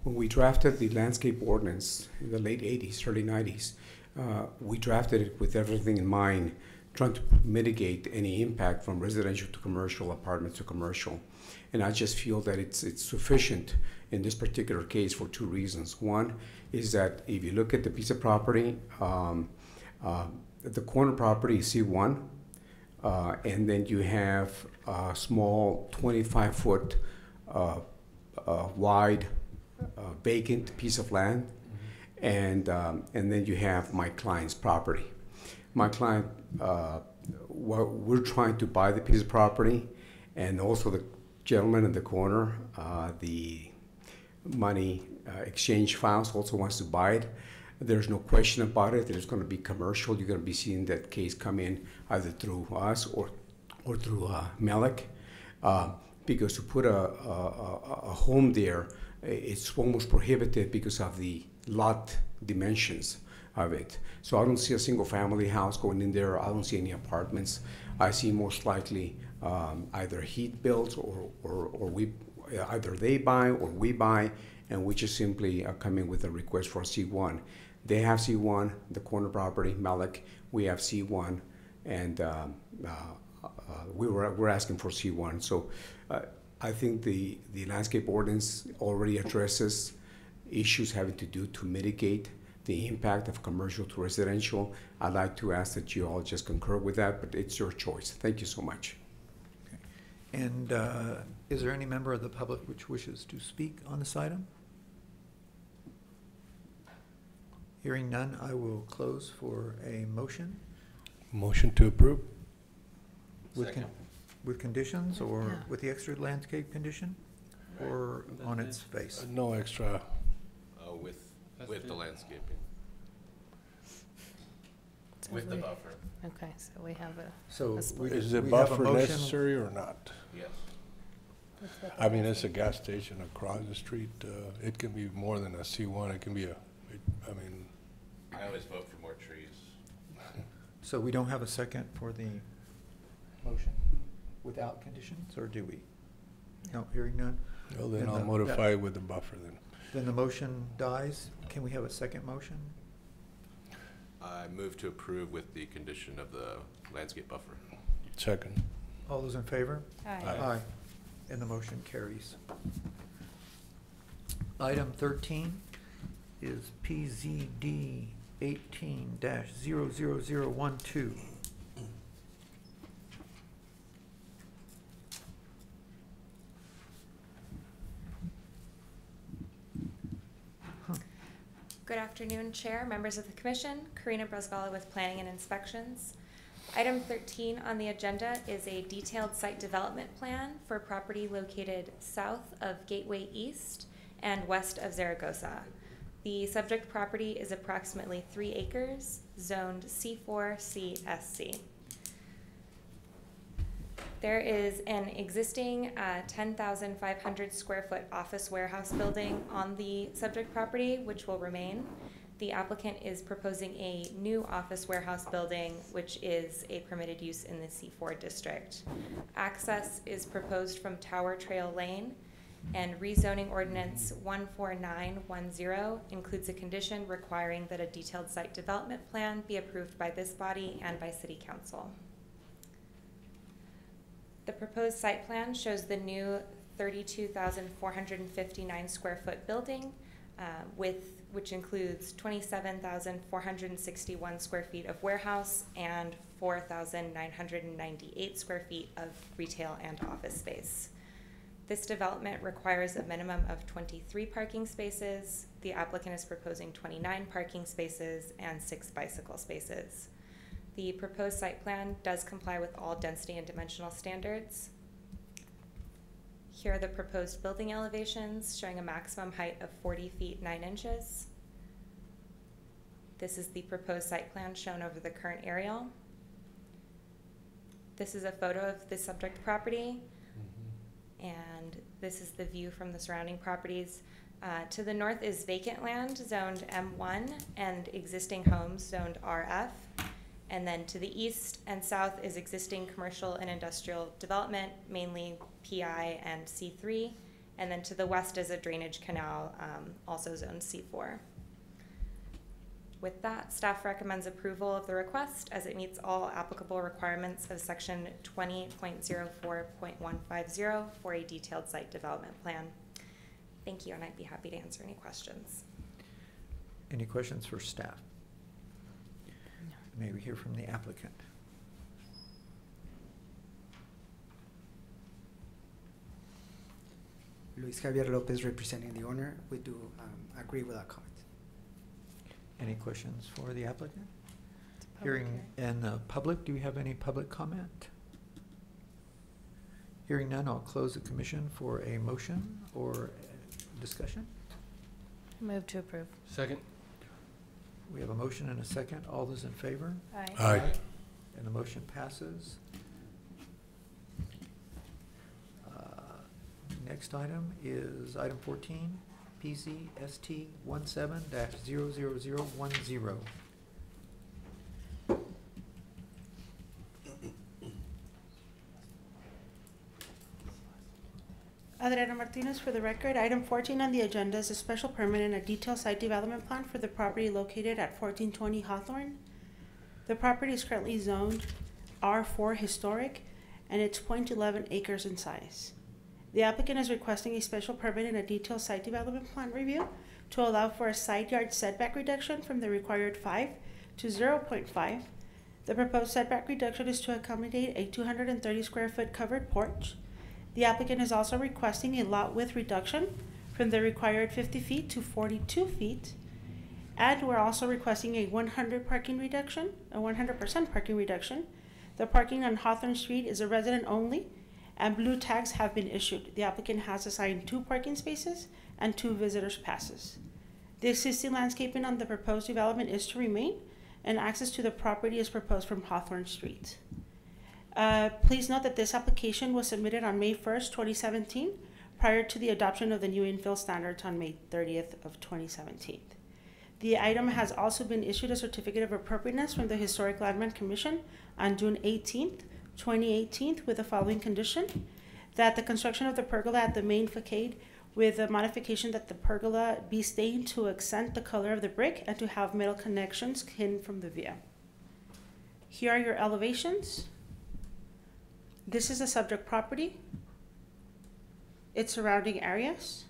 when we drafted the landscape ordinance in the late 80s, early 90s, we drafted it with everything in mind, trying to mitigate any impact from residential to commercial, apartments to commercial. And I just feel that it's sufficient in this particular case for two reasons. One is that if you look at the piece of property, the corner property is C1, and then you have a small 25-foot wide vacant piece of land, and then you have my client's property. My client, we're trying to buy the piece of property, and also the gentleman in the corner, the money exchange files, also wants to buy it. There's no question about it that it's going to be commercial. You're going to be seeing that case come in either through us or through Melek, because to put a home there, it's almost prohibited because of the lot dimensions of it. So I don't see a single family house going in there. I don't see any apartments. I see most likely either heat builds or we either they buy or we buy, and we just simply come in with a request for C1. They have C1, the corner property, Melek. We have C1, and we're asking for C1. So I think the landscape ordinance already addresses issues having to do to mitigate the impact of commercial to residential. I'd like to ask that you all just concur with that, but it's your choice. Thank you so much. Okay. And is there any member of the public which wishes to speak on this item? Hearing none, I will close for a motion. Motion to approve. With conditions, or with the extra landscape condition, or on its face? No extra. With the landscaping. With the buffer. Okay, so we have a. So Is the buffer necessary or not? Yes. I mean, it's a gas station across the street. It can be more than a C1. It can be I always vote for more trees. So we don't have a second for the motion without conditions, or do we? No, hearing none. Well, then I'll modify it with the buffer then. Then the motion dies. Can we have a second motion? I move to approve with the condition of the landscape buffer. Second. All those in favor? Aye. Aye. And the motion carries. Item 13 is PZD 18-00012. Good afternoon, Chair, members of the Commission. Karina Brasgala with Planning and Inspections. Item 13 on the agenda is a detailed site development plan for property located south of Gateway East and west of Zaragoza. The subject property is approximately 3 acres, zoned C4CSC. There is an existing 10,500 square foot office warehouse building on the subject property, which will remain. The applicant is proposing a new office warehouse building, which is a permitted use in the C4 district. Access is proposed from Tower Trail Lane, and rezoning ordinance 14910 includes a condition requiring that a detailed site development plan be approved by this body and by City Council. The proposed site plan shows the new 32,459 square foot building which includes 27,461 square feet of warehouse and 4,998 square feet of retail and office space. This development requires a minimum of 23 parking spaces. The applicant is proposing 29 parking spaces and 6 bicycle spaces. The proposed site plan does comply with all density and dimensional standards. Here are the proposed building elevations showing a maximum height of 40 feet 9 inches. This is the proposed site plan shown over the current aerial. This is a photo of the subject property, and this is the view from the surrounding properties. To the north is vacant land zoned M1 and existing homes zoned RF. And then to the east and south is existing commercial and industrial development, mainly PI and C3. And then to the west is a drainage canal, also zoned C4. With that, staff recommends approval of the request as it meets all applicable requirements of section 20.04.150 for a detailed site development plan. Thank you, and I'd be happy to answer any questions. Any questions for staff? May we hear from the applicant? Luis Javier Lopez representing the owner. We do agree with our comment. Any questions for the applicant? Hearing in the public, do we have any public comment? Hearing none, I'll close the commission for a motion or discussion. Move to approve. Second. We have a motion and a second. All those in favor? Aye. Aye. And the motion passes. Next item is item 14, PZST 17-00010. Adriana Martinez for the record. Item 14 on the agenda is a special permit and a detailed site development plan for the property located at 1420 Hawthorne. The property is currently zoned R4 Historic, and it's 0.11 acres in size. The applicant is requesting a special permit and a detailed site development plan review to allow for a side yard setback reduction from the required 5 to 0.5. The proposed setback reduction is to accommodate a 230 square foot covered porch. The applicant is also requesting a lot width reduction from the required 50 feet to 42 feet. And we're also requesting a 100% parking reduction. The parking on Hawthorne Street is a resident only, and blue tags have been issued. The applicant has assigned 2 parking spaces and 2 visitors passes. The existing landscaping on the proposed development is to remain, and access to the property is proposed from Hawthorne Street. Please note that this application was submitted on May 1st, 2017, prior to the adoption of the new infill standards on May 30th of 2017. The item has also been issued a certificate of appropriateness from the Historic Landmark Commission on June 18th, 2018, with the following condition: that the construction of the pergola at the main facade with the modification that the pergola be stained to accent the color of the brick and to have metal connections hidden from the view. Here are your elevations. This is the subject property, its surrounding areas.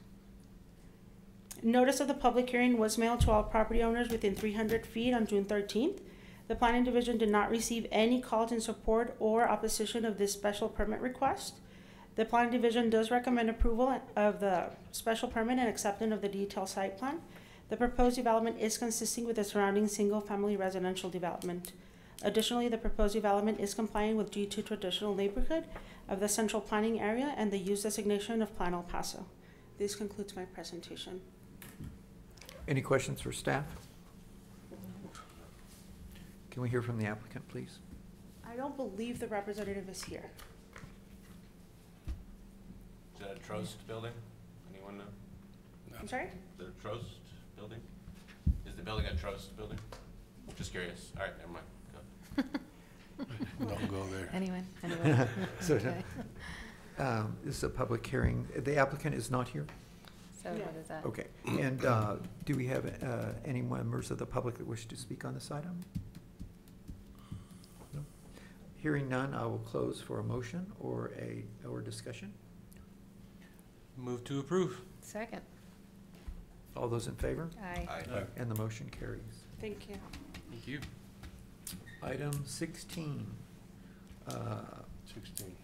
Notice of the public hearing was mailed to all property owners within 300 feet on June 13th. The Planning Division did not receive any calls in support or opposition of this special permit request. The Planning Division does recommend approval of the special permit and acceptance of the detailed site plan. The proposed development is consistent with the surrounding single-family residential development. Additionally, the proposed development is compliant with G2 traditional neighborhood of the central planning area and the use designation of Plan El Paso. This concludes my presentation. Any questions for staff? Can we hear from the applicant, please? I don't believe the representative is here. Is that a Trost building? Anyone know? I'm sorry? Is it a Trost building? Is the building a trust building? Just curious. All right, never mind. Go. Don't go there. Anyone? So, Okay. This is a public hearing. The applicant is not here? So what is that? Okay. And do we have any members of the public that wish to speak on this item? No? Hearing none, I will close for a motion or discussion. Move to approve. Second. All those in favor? Aye. Aye. And the motion carries. Thank you. Thank you. Item 16. 16.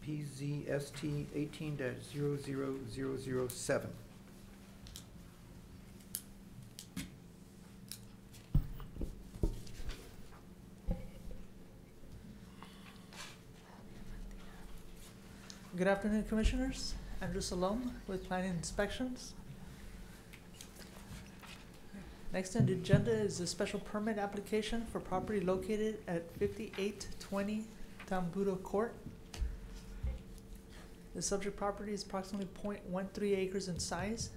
PZST 18-00007. Good afternoon, Commissioners. Andrew Salom with Planning Inspections. Next on the agenda is a special permit application for property located at 5820 Tambudo Court. The subject property is approximately 0.13 acres in size.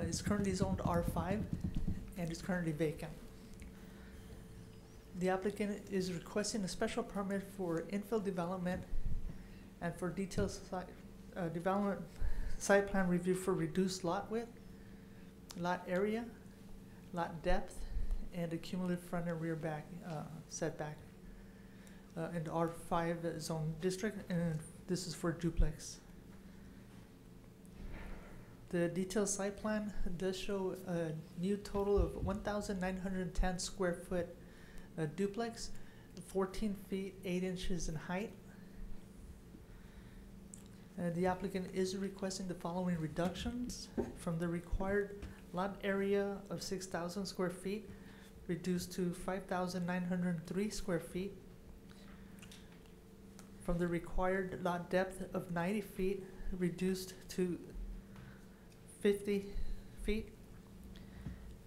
It's currently zoned R5 and is currently vacant. The applicant is requesting a special permit for infill development and for detailed development site plan review for reduced lot width, lot area, lot depth, and a cumulative front and rear back setback in the R5 zone district, and this is for duplex. The detailed site plan does show a new total of 1,910 square foot duplex, 14 feet 8 inches in height. The applicant is requesting the following reductions from the required lot area of 6,000 square feet reduced to 5,903 square feet, from the required lot depth of 90 feet reduced to 50 feet,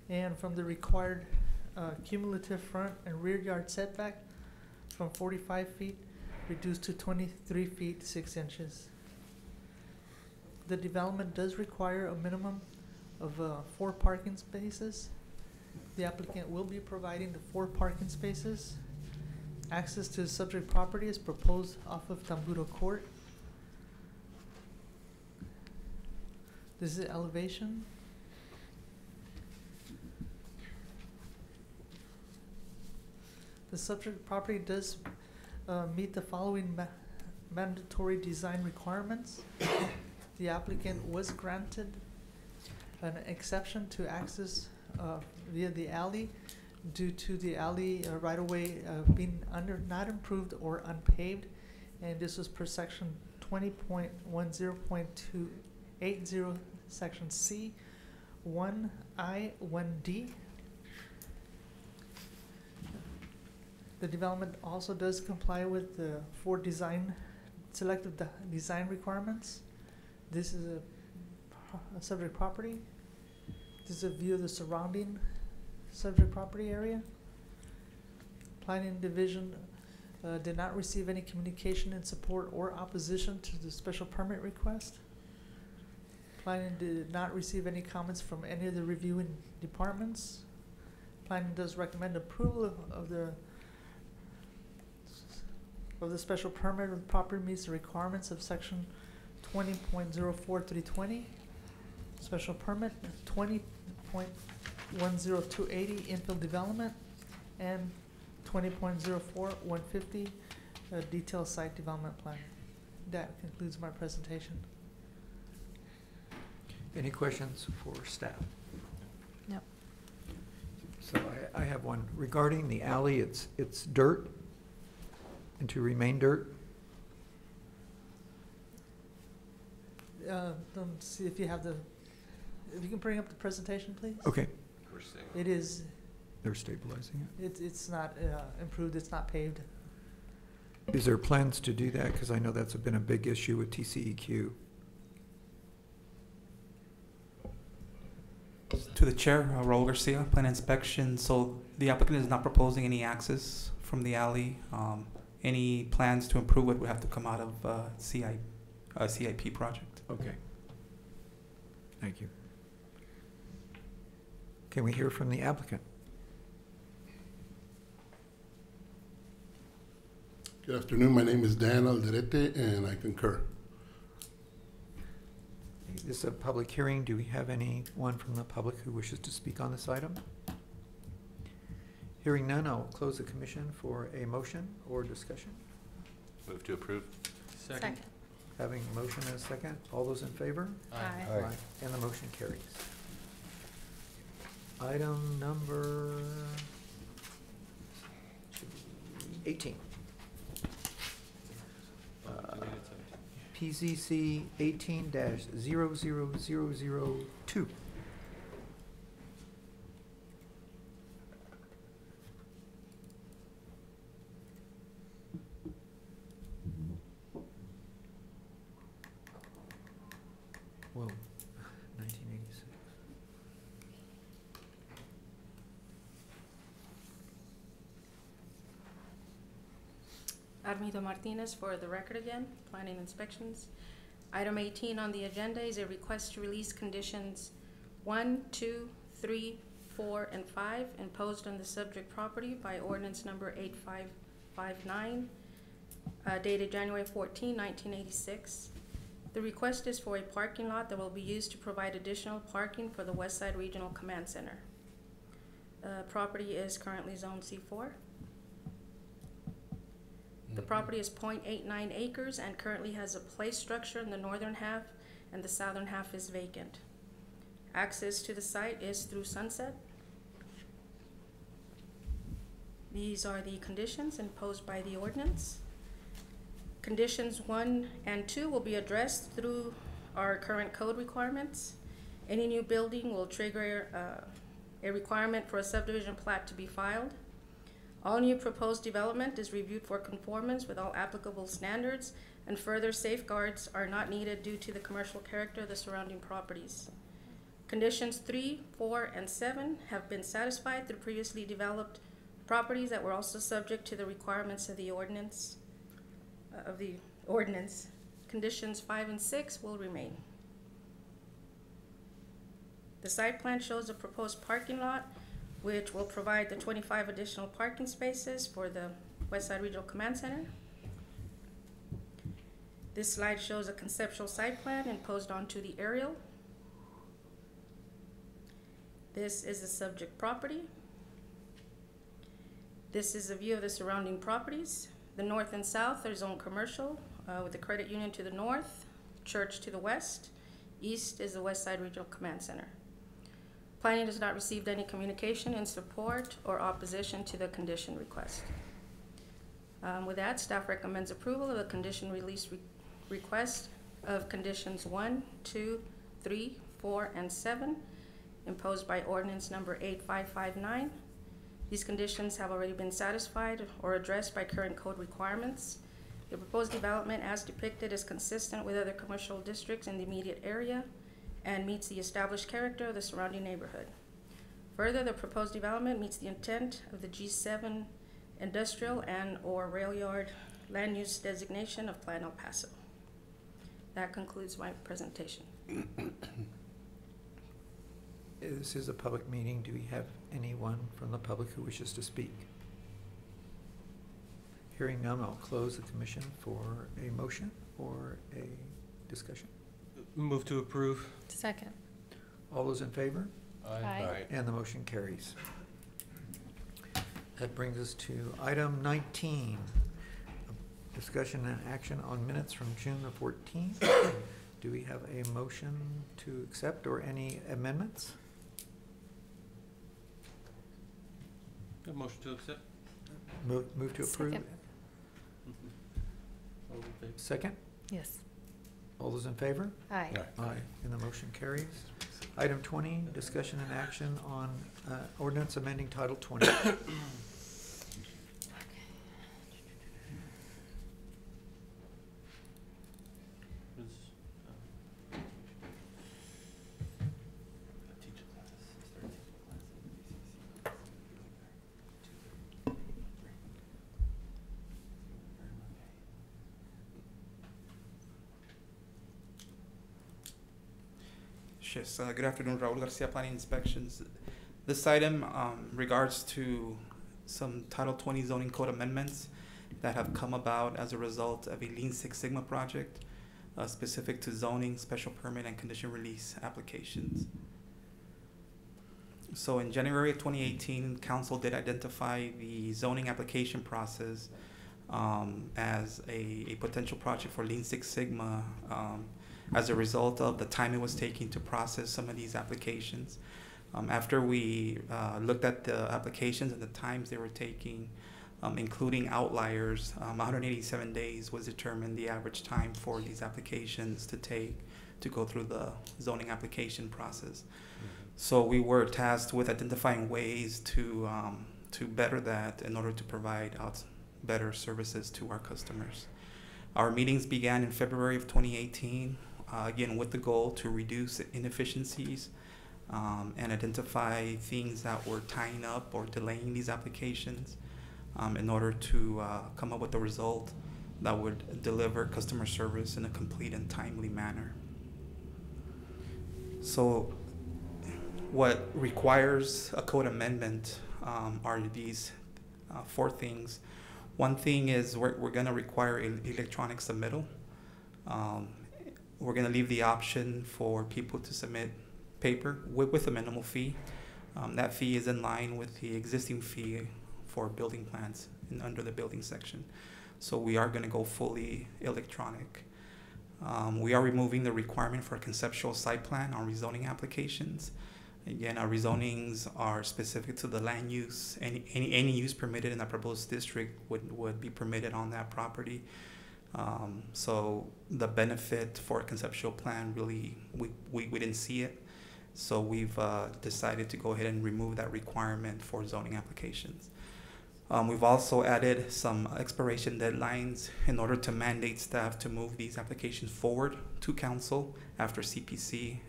and from the required cumulative front and rear yard setback from 45 feet reduced to 23 feet 6 inches. The development does require a minimum of 4 parking spaces. The applicant will be providing the 4 parking spaces. Access to the subject property is proposed off of Tambudo Court. This is the elevation. The subject property does meet the following mandatory design requirements. The applicant was granted an exception to access via the alley due to the alley right-of-way being not improved or unpaved, and this was per section 20.10.280, section C, 1I, 1D. The development also does comply with the 4 selective design requirements. This is a subject property. This is a view of the surrounding subject property area. Planning Division did not receive any communication in support or opposition to the special permit request. Planning did not receive any comments from any of the reviewing departments. Planning does recommend approval of the special permit. The property meets the requirements of section 20.04320. Special permit 20.10280 infill development, and 20.04150 detailed site development plan. That concludes my presentation. Any questions for staff? No. So I have one. Regarding the alley, it's dirt and to remain dirt? Don't see if you have if you can bring up the presentation, please. Okay. It is. They're stabilizing it. It's not improved. It's not paved. Is there plans to do that? Because I know that's been a big issue with TCEQ. To the chair, Raul Garcia, Plan Inspection. So the applicant is not proposing any access from the alley. Any plans to improve it would have to come out of CIP project. Okay. Thank you. Can we hear from the applicant? Good afternoon. My name is Dan Alderete, and I concur. This is a public hearing. Do we have anyone from the public who wishes to speak on this item? Hearing none, I'll close the commission for a motion or discussion. Move to approve. Second. Having a motion and a second, all those in favor? Aye. Aye. And the motion carries. Item number 18. PZC 18-00002. Whoa, 1986. Armida Martinez for the record again, planning inspections. Item 18 on the agenda is a request to release conditions 1, 2, 3, 4, and 5 imposed on the subject property by ordinance number 8559, dated January 14, 1986. The request is for a parking lot that will be used to provide additional parking for the Westside Regional Command Center. Property is currently zone C4. The property is 0.89 acres and currently has a play structure in the northern half, and the southern half is vacant. Access to the site is through Sunset. These are the conditions imposed by the ordinance. Conditions 1 and 2 will be addressed through our current code requirements. Any new building will trigger a requirement for a subdivision plat to be filed. All new proposed development is reviewed for conformance with all applicable standards, and further safeguards are not needed due to the commercial character of the surrounding properties. Conditions 3, 4, and 7 have been satisfied through previously developed properties that were also subject to the requirements of the ordinance. Conditions 5 and 6 will remain. The site plan shows a proposed parking lot which will provide the 25 additional parking spaces for the Westside Regional Command Center. This slide shows a conceptual site plan imposed onto the aerial. This is the subject property. This is a view of the surrounding properties. The north and south are zone commercial, with the credit union to the north, church to the west. East is the Westside Regional Command Center. Planning has not received any communication in support or opposition to the condition request. With that, staff recommends approval of the condition release request of conditions 1, 2, 3, 4, and 7 imposed by ordinance number 8559. These conditions have already been satisfied or addressed by current code requirements. The proposed development as depicted is consistent with other commercial districts in the immediate area and meets the established character of the surrounding neighborhood. Further, the proposed development meets the intent of the G7 industrial and/or rail yard land use designation of Plan El Paso. That concludes my presentation. This is a public meeting. Do we have anyone from the public who wishes to speak? Hearing none, I'll close the commission for a motion or a discussion. Move to approve. Second. All those in favor? Aye. And the motion carries. That brings us to item 19, discussion and action on minutes from June the 14th. Do we have a motion to accept or any amendments? A motion to accept. Move to approve. Second. All in favor? Second? Yes. All those in favor? Aye. Aye, and the motion carries. Item 20, discussion and action on ordinance amending Title 20. Yes, good afternoon, Raul Garcia, Planning Inspections. This item regards to some Title 20 zoning code amendments that have come about as a result of a Lean Six Sigma project specific to zoning, special permit, and condition release applications. So in January of 2018, Council did identify the zoning application process as a potential project for Lean Six Sigma as a result of the time it was taking to process some of these applications. After we looked at the applications and the times they were taking, including outliers, 187 days was determined the average time for these applications to take to go through the zoning application process. So we were tasked with identifying ways to better that in order to provide better services to our customers. Our meetings began in February of 2018, again with the goal to reduce inefficiencies and identify things that were tying up or delaying these applications in order to come up with a result that would deliver customer service in a complete and timely manner. So what requires a code amendment are these 4 things. One thing is we're going to require electronic submittal. We're going to leave the option for people to submit paper with a minimal fee. That fee is in line with the existing fee for building plans under the building section. So we are going to go fully electronic. We are removing the requirement for a conceptual site plan on rezoning applications. Again, our rezonings are specific to the land use. Any use permitted in a proposed district would be permitted on that property. So the benefit for a conceptual plan, really, we didn't see it. So we've decided to go ahead and remove that requirement for zoning applications. We've also added some expiration deadlines in order to mandate staff to move these applications forward to council after CPC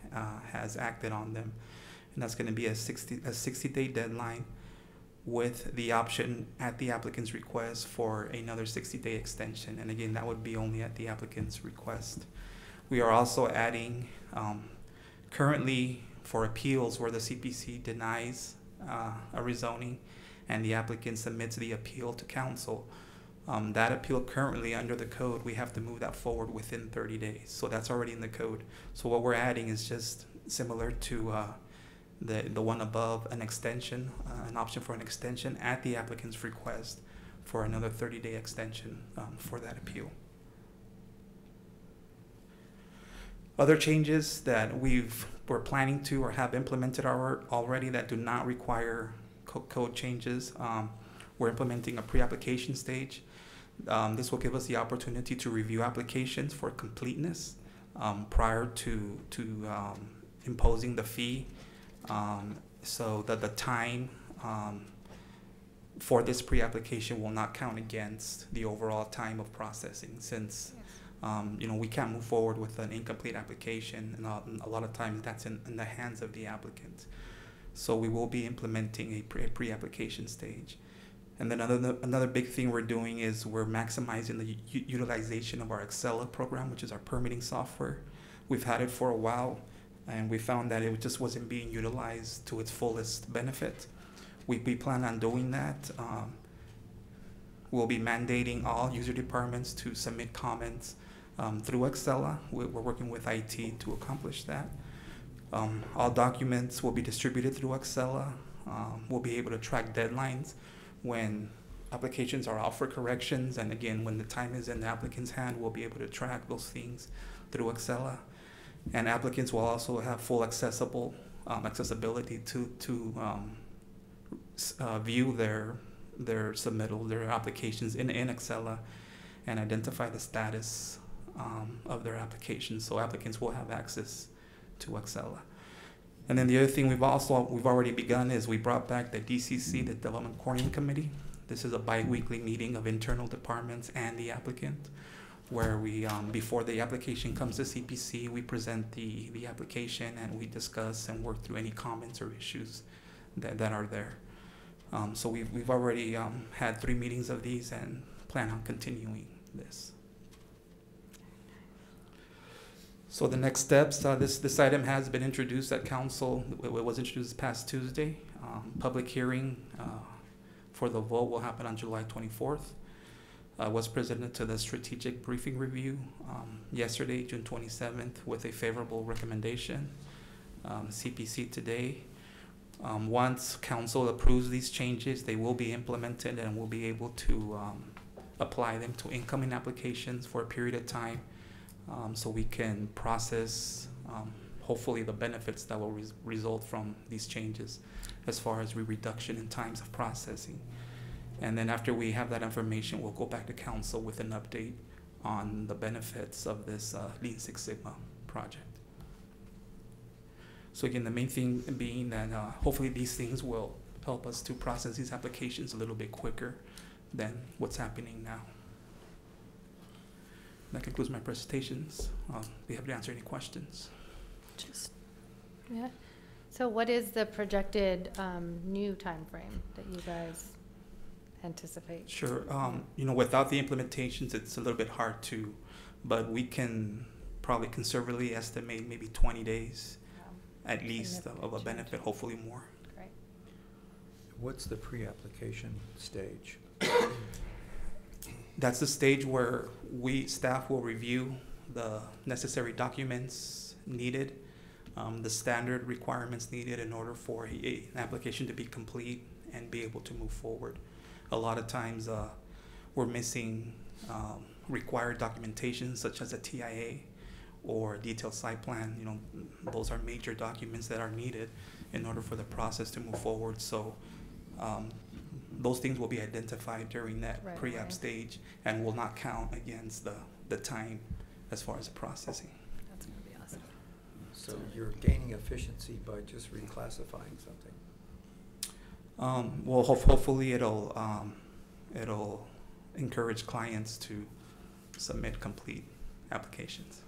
has acted on them. And that's going to be a 60-day deadline with the option at the applicant's request for another 60-day extension. And again, that would be only at the applicant's request. We are also adding currently for appeals where the CPC denies a rezoning and the applicant submits the appeal to council. That appeal currently under the code, we have to move that forward within 30 days. So that's already in the code. So what we're adding is just similar to the one above, an extension, an option for an extension at the applicant's request for another 30-day extension for that appeal. Other changes that we're planning to or have implemented already that do not require code changes. We're implementing a pre-application stage. This will give us the opportunity to review applications for completeness prior to imposing the fee, so that the time for this pre-application will not count against the overall time of processing, since we can't move forward with an incomplete application, and a lot of times that's in the hands of the applicant. So we will be implementing a pre-application stage. And then another big thing we're doing is we're maximizing the utilization of our Excella program, which is our permitting software. We've had it for a while, and we found that it just wasn't being utilized to its fullest benefit. We plan on doing that. We'll be mandating all user departments to submit comments through Excella. We're working with IT to accomplish that. All documents will be distributed through Excella. We'll be able to track deadlines when applications are out for corrections, and again, when the time is in the applicant's hand, we'll be able to track those things through Excella. And applicants will also have full accessibility to view their submittal, their applications in Excella, and identify the status of their applications. So applicants will have access to Excella. And then the other thing we've already begun is we brought back the DCC, the Development Coordinating Committee. This is a bi-weekly meeting of internal departments and the applicant, where we, before the application comes to CPC, we present the application and we discuss and work through any comments or issues that are there. So we've already had 3 meetings of these and plan on continuing this. So the next steps, this item has been introduced at council. It was introduced past Tuesday. Public hearing for the vote will happen on July 24th. Was presented to the strategic briefing review yesterday, June 27th, with a favorable recommendation. CPC today. Once council approves these changes, they will be implemented and we'll be able to apply them to incoming applications for a period of time, so we can process hopefully the benefits that will result from these changes as far as reduction in times of processing. And then after we have that information, we'll go back to council with an update on the benefits of this Lean Six Sigma project. So again, the main thing being that hopefully these things will help us to process these applications a little bit quicker than what's happening now. That concludes my presentations. Be happy to answer any questions. Yeah. So what is the projected new time frame that you guys anticipate? Sure. You know, without the implementations, it's a little bit hard to, but we can probably conservatively estimate maybe 20 days at least of a benefit, hopefully more. Great. What's the pre-application stage? That's the stage where staff will review the necessary documents needed, the standard requirements needed in order for an application to be complete and be able to move forward. A lot of times we're missing required documentation such as a TIA or detailed site plan. You know, those are major documents that are needed in order for the process to move forward. So those things will be identified during that pre-app stage and will not count against the time as far as the processing. That's going to be awesome. So you're gaining efficiency by just reclassifying something? Well, hopefully it'll encourage clients to submit complete applications.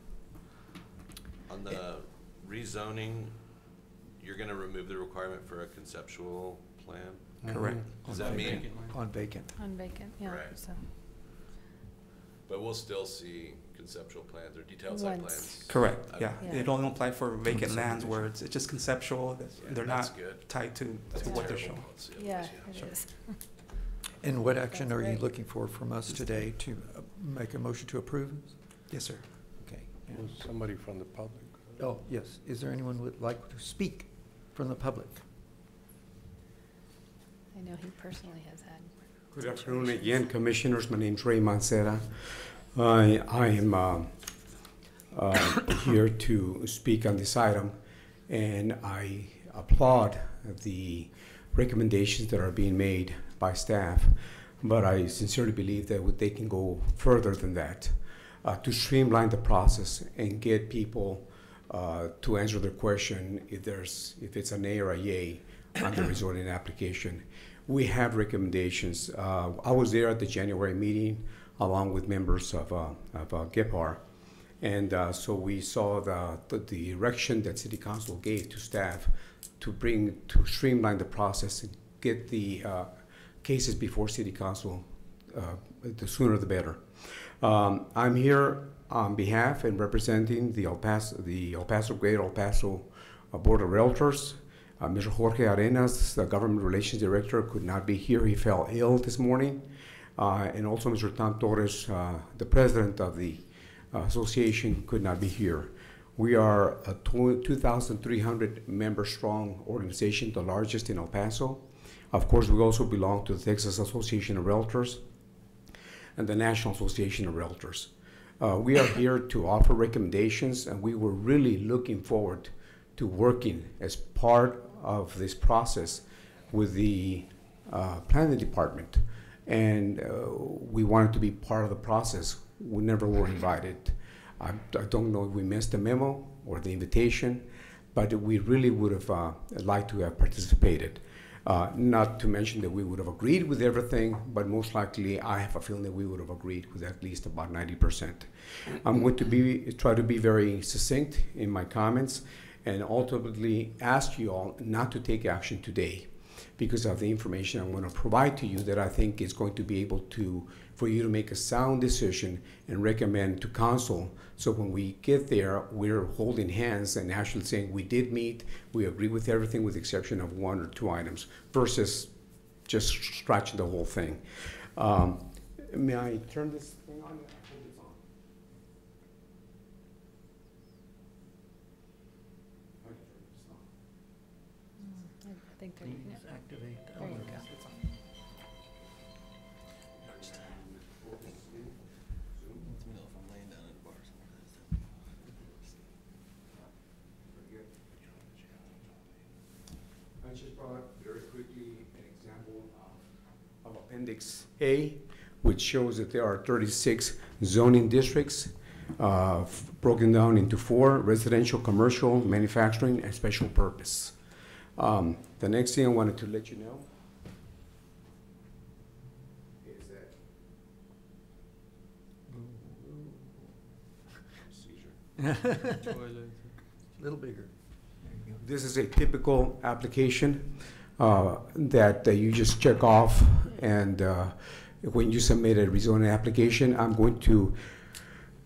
On the rezoning, you're going to remove the requirement for a conceptual plan? Correct. Does that mean? On vacant. On vacant, yeah. Right. So. But we'll still see conceptual plans or detailed site plans? Correct, yeah. It only apply for vacant lands where it's just conceptual. They're that's not good. tied to what they're showing. Yeah, it is. And what action are you looking for from us today to make a motion to approve? Yes, sir. Okay. Was somebody from the public? Oh, yes. Is there anyone who would like to speak from the public? I know he personally has had. Good afternoon again, Commissioners. My name is Ray Mancera. I am here to speak on this item, and I applaud the recommendations that are being made by staff, but I sincerely believe that they can go further than that to streamline the process and get people to answer their question if it's an A or a yay on the rezoning application. We have recommendations. I was there at the January meeting along with members of GEPAR, and so we saw the direction that City Council gave to staff to streamline the process and get the cases before City Council, the sooner the better. I'm here on behalf and representing the El Paso Greater El Paso Board of Realtors. Mr. Jorge Arenas, the Government Relations Director, could not be here. He fell ill this morning. And also Mr. Tom Torres, the President of the association, could not be here. We are a 2,300 member strong organization, the largest in El Paso. Of course, we also belong to the Texas Association of Realtors and the National Association of Realtors. We are here to offer recommendations, and we were really looking forward to working as part of this process with the planning department. And we wanted to be part of the process. We never were invited. I don't know if we missed the memo or the invitation, but we really would have liked to have participated. Not to mention that we would have agreed with everything, but most likely I have a feeling that we would have agreed with at least about 90%. I'm going to try to be very succinct in my comments and ultimately ask you all not to take action today, because of the information I'm going to provide to you that I think is going to be able to, for you to make a sound decision and recommend to council. So when we get there, we're holding hands and actually saying we did meet, we agree with everything with the exception of 1 or 2 items, versus just scratching the whole thing. May I turn this thing on? I think they're Please activate. There you oh, go. it's on. I just brought very quickly an example of Appendix A, which shows that there are 36 zoning districts broken down into 4: residential, commercial, manufacturing, and special purpose. The next thing I wanted to let you know is that A little bigger. this is a typical application that you just check off, and when you submit a rezoning application, I'm going to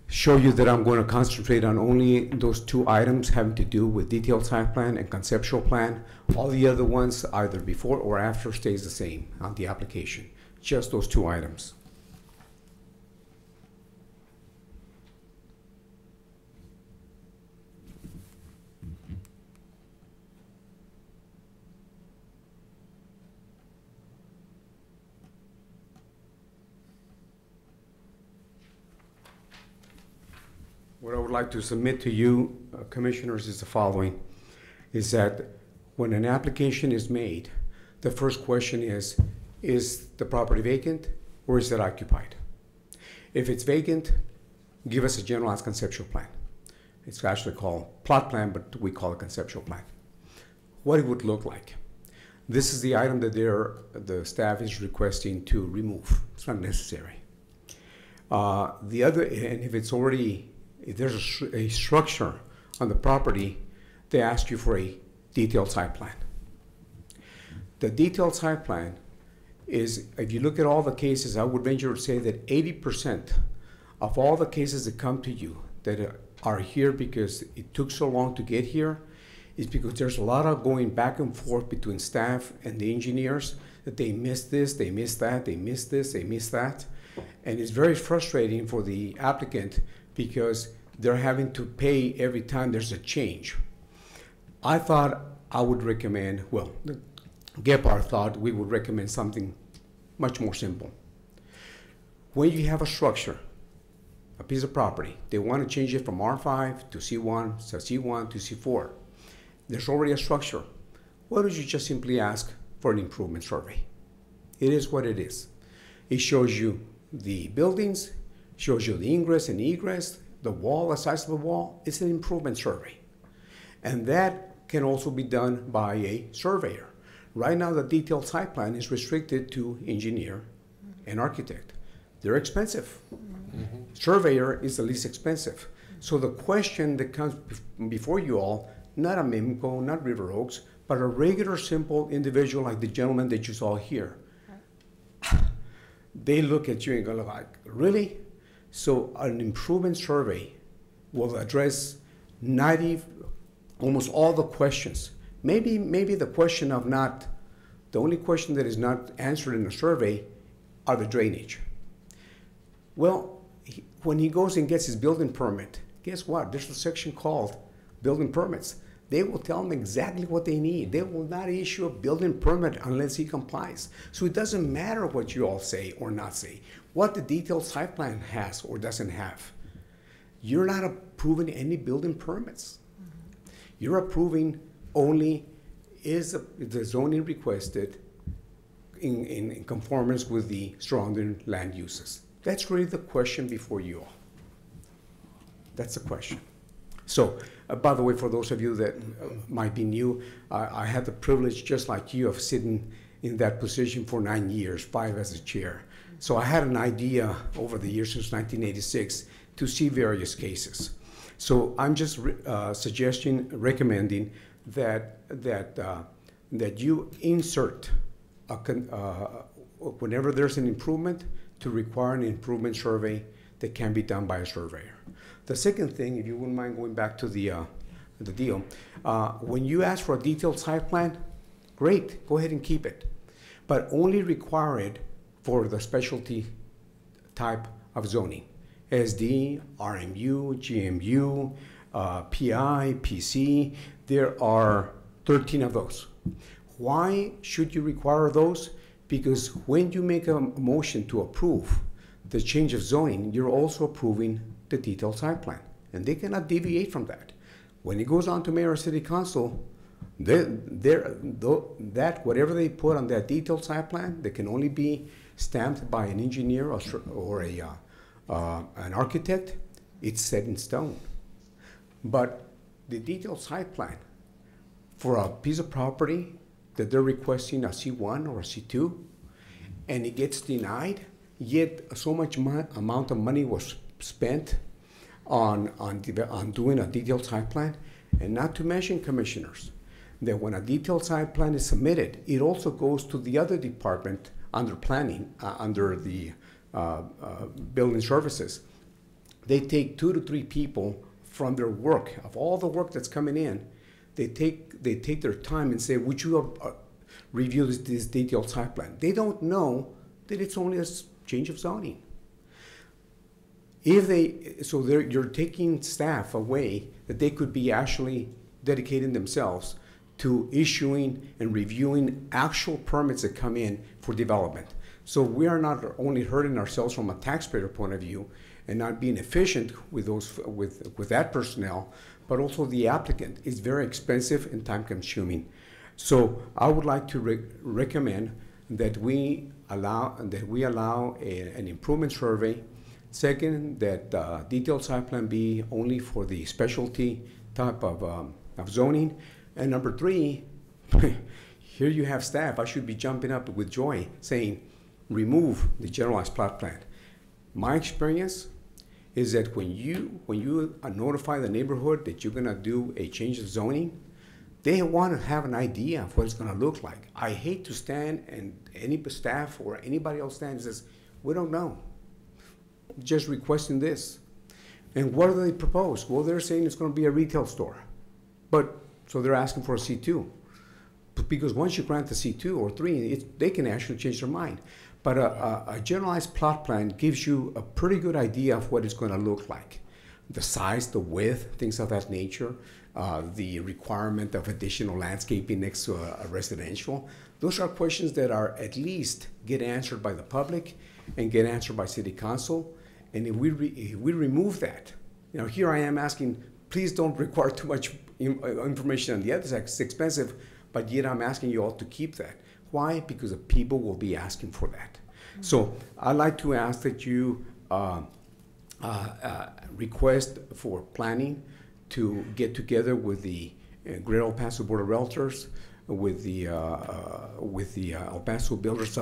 show you that I'm going to concentrate on only those 2 items having to do with detailed site plan and conceptual plan. All the other ones, either before or after, stays the same on the application. Just those 2 items. What I would like to submit to you, commissioners, is the following, is that when an application is made, the first question is the property vacant or is it occupied? If it's vacant, give us a generalized conceptual plan. It's actually called plot plan, but we call it conceptual plan. What it would look like. This is the item that the staff is requesting to remove. It's not necessary. The other, and if it's already, if there's a structure on the property, they ask you for a detailed site plan. The detailed site plan is, if you look at all the cases, I would venture to say that 80% of all the cases that come to you that are here because it took so long to get here is because there's a lot of going back and forth between staff and the engineers, that they missed this, they missed that, they missed this, they missed that. And it's very frustrating for the applicant because they're having to pay every time there's a change. I thought I would recommend, well, Gephardt thought we would recommend something much more simple. When you have a structure, a piece of property, they want to change it from R5 to C1, to C1 to C4. There's already a structure. Why don't you just simply ask for an improvement survey? It is what it is. It shows you the buildings, shows you the ingress and egress, the wall, the size of the wall. It's an improvement survey. And that can also be done by a surveyor. Right now, the detailed site plan is restricted to engineer and architect. They're expensive. Surveyor is the least expensive. So the question that comes before you all, not a MIMCO, not River Oaks, but a regular, simple individual like the gentleman that you saw here. They look at you and go like, really? So an improvement survey will address almost all the questions. Maybe the question of not, the only question that is not answered in the survey are the drainage. Well, when he goes and gets his building permit, guess what? There's a section called building permits. They will tell him exactly what they need. They will not issue a building permit unless he complies. So it doesn't matter what you all say or not say, what the detailed site plan has or doesn't have. You're not approving any building permits. You're approving only is the zoning requested in conformance with the surrounding land uses. That's really the question before you all. That's the question. So, by the way, for those of you that might be new, I had the privilege, just like you, of sitting in that position for 9 years, 5 as a chair. So I had an idea over the years since 1986 to see various cases. So I'm just recommending that that you insert whenever there's an improvement, to require an improvement survey that can be done by a surveyor. The second thing, if you wouldn't mind going back to the deal, when you ask for a detailed site plan, great, go ahead and keep it, but only require it for the specialty type of zoning. SD, RMU, GMU, PI, PC, there are 13 of those. Why should you require those? Because when you make a motion to approve the change of zoning, you're also approving the detailed site plan, and they cannot deviate from that. When it goes on to mayor or city council, that whatever they put on that detailed site plan, they can only be stamped by an engineer or an architect. It's set in stone. But the detailed site plan for a piece of property that they're requesting a C1 or a C2, and it gets denied, yet so much amount of money was spent on doing a detailed site plan, and not to mention, commissioners, that when a detailed site plan is submitted, it also goes to the other department under planning, under the building services. They take 2 to 3 people from their work, of all the work that's coming in, they take their time and say, would you review this detailed site plan? They don't know that it's only a change of zoning. You're taking staff away that they could be actually dedicating themselves to issuing and reviewing actual permits that come in for development. So we are not only hurting ourselves from a taxpayer point of view and not being efficient with that personnel, but also the applicant is very expensive and time consuming. So I would like to recommend that we allow an improvement survey. Second, that detailed site plan be only for the specialty type of zoning. And number 3, here you have staff. I should be jumping up with joy saying, remove the generalized plot plan. My experience is that when you notify the neighborhood that you're gonna do a change of zoning, they want to have an idea of what it's gonna look like. I hate to stand and any staff or anybody else stands and says, we don't know, just requesting this. And what do they propose? Well, they're saying it's gonna be a retail store. So they're asking for a C2. Because once you grant the C2 or 3, they can actually change their mind. But a generalized plot plan gives you a pretty good idea of what it's going to look like. The size, the width, things of that nature, the requirement of additional landscaping next to a residential. Those are questions that are at least get answered by the public and get answered by city council. And if we remove that, here I am asking, please don't require too much information on the other side. It's expensive, but yet I'm asking you all to keep that. Why? Because the people will be asking for that. So I'd like to ask that you request for planning to get together with the Greater El Paso Board of Realtors, with the El Paso Builders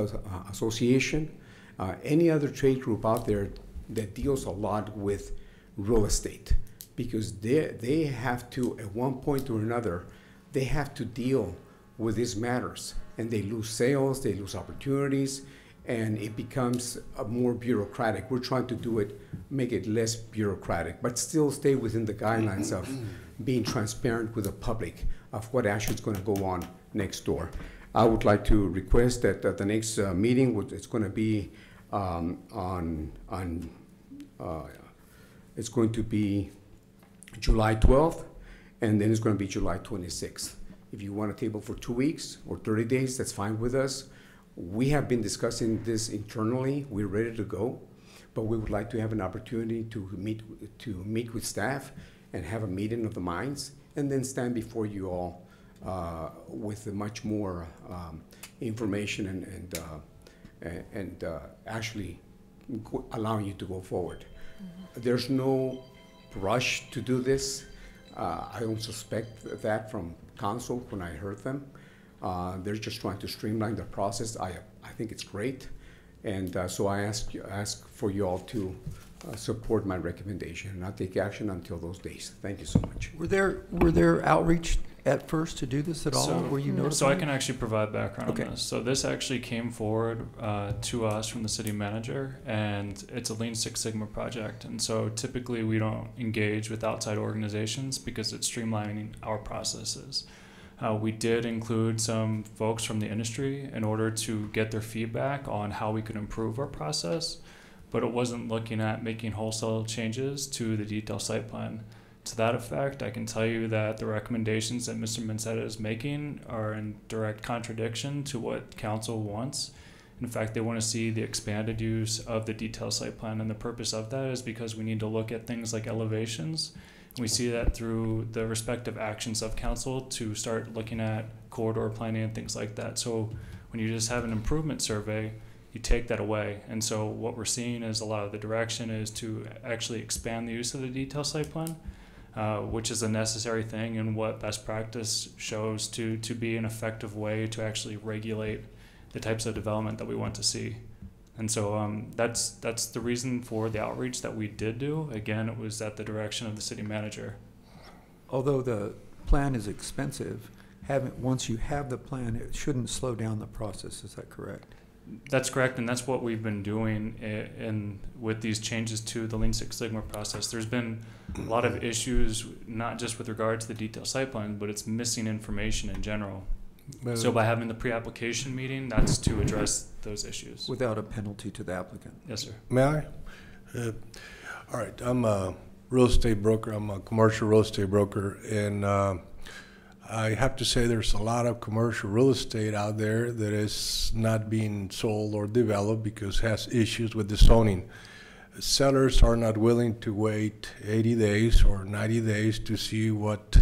Association, any other trade group out there that deals a lot with real estate, because they have to, at one point or another, they have to deal with these matters, and they lose sales, they lose opportunities, and it becomes more bureaucratic. We're trying to do it, make it less bureaucratic, but still stay within the guidelines of being transparent with the public of what actually is going to go on next door. I would like to request that at the next meeting, it's going to be it's going to be July 12th, and then it's going to be July 26th. If you want a table for 2 weeks or 30 days, that's fine with us. We have been discussing this internally. We're ready to go, but we would like to have an opportunity to meet with staff and have a meeting of the minds, and then stand before you all with much more information and actually allowing you to go forward. Mm-hmm. There's no rush to do this. I don't suspect that from council when I heard them. They're just trying to streamline the process. I think it's great, and so I ask for you all to support my recommendation and not take action until those days. Thank you so much. Were there outreach at first to do this at all? Were you notified? So I can actually provide background Okay. on this. So this actually came forward to us from the city manager, and it's a Lean Six Sigma project. And so typically we don't engage with outside organizations because it's streamlining our processes. We did include some folks from the industry in order to get their feedback on how we could improve our process, but it wasn't looking at making wholesale changes to the detailed site plan. To that effect, I can tell you that the recommendations that Mr. Mancetta is making are in direct contradiction to what council wants. In fact, they want to see the expanded use of the detailed site plan, and the purpose of that is because we need to look at things like elevations. We see that through the respective actions of council to start looking at corridor planning and things like that. So when you just have an improvement survey, you take that away. And so what we're seeing is a lot of the direction is to actually expand the use of the detailed site plan, which is a necessary thing and what best practice shows to be an effective way to actually regulate the types of development that we want to see. And so that's the reason for the outreach that we did do. Again, it was at the direction of the city manager. Although the plan is expensive, once you have the plan, it shouldn't slow down the process. Is that correct? That's correct, and that's what we've been doing in with these changes to the Lean Six Sigma process. There's been a lot of issues, not just with regard to the detailed site plan, but it's missing information in general. So by having the pre-application meeting, that's to address those issues. Without a penalty to the applicant. Yes, sir. May I? All right, I'm a real estate broker. I'm a commercial real estate broker, and I have to say there's a lot of commercial real estate out there that is not being sold or developed because it has issues with the zoning. Sellers are not willing to wait 80 days or 90 days to see what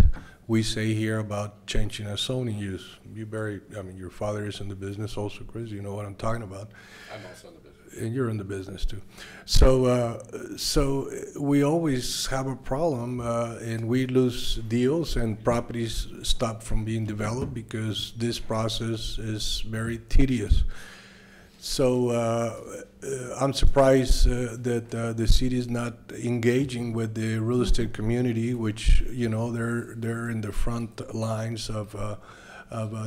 we say here about changing a zoning use. Your father is in the business also, Chris, you know what I'm talking about. I'm also in the business. And you're in the business too. So we always have a problem and we lose deals and properties stop from being developed because this process is very tedious. So I'm surprised that the city is not engaging with the real estate community, which, you know, they're in the front lines of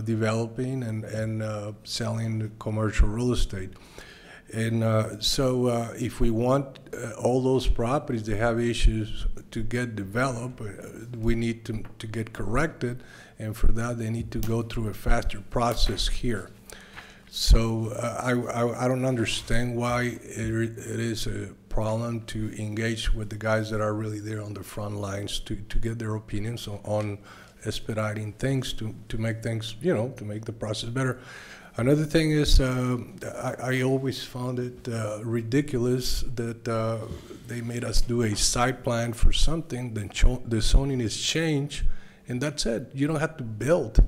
developing and selling commercial real estate. And so if we want all those properties that have issues to get developed, we need to get corrected, and for that they need to go through a faster process here. So I don't understand why it is a problem to engage with the guys that are really there on the front lines to get their opinions on expediting things to make things, you know, to make the process better. Another thing is I always found it ridiculous that they made us do a site plan for something, then the zoning is changed, and that's it. You don't have to build.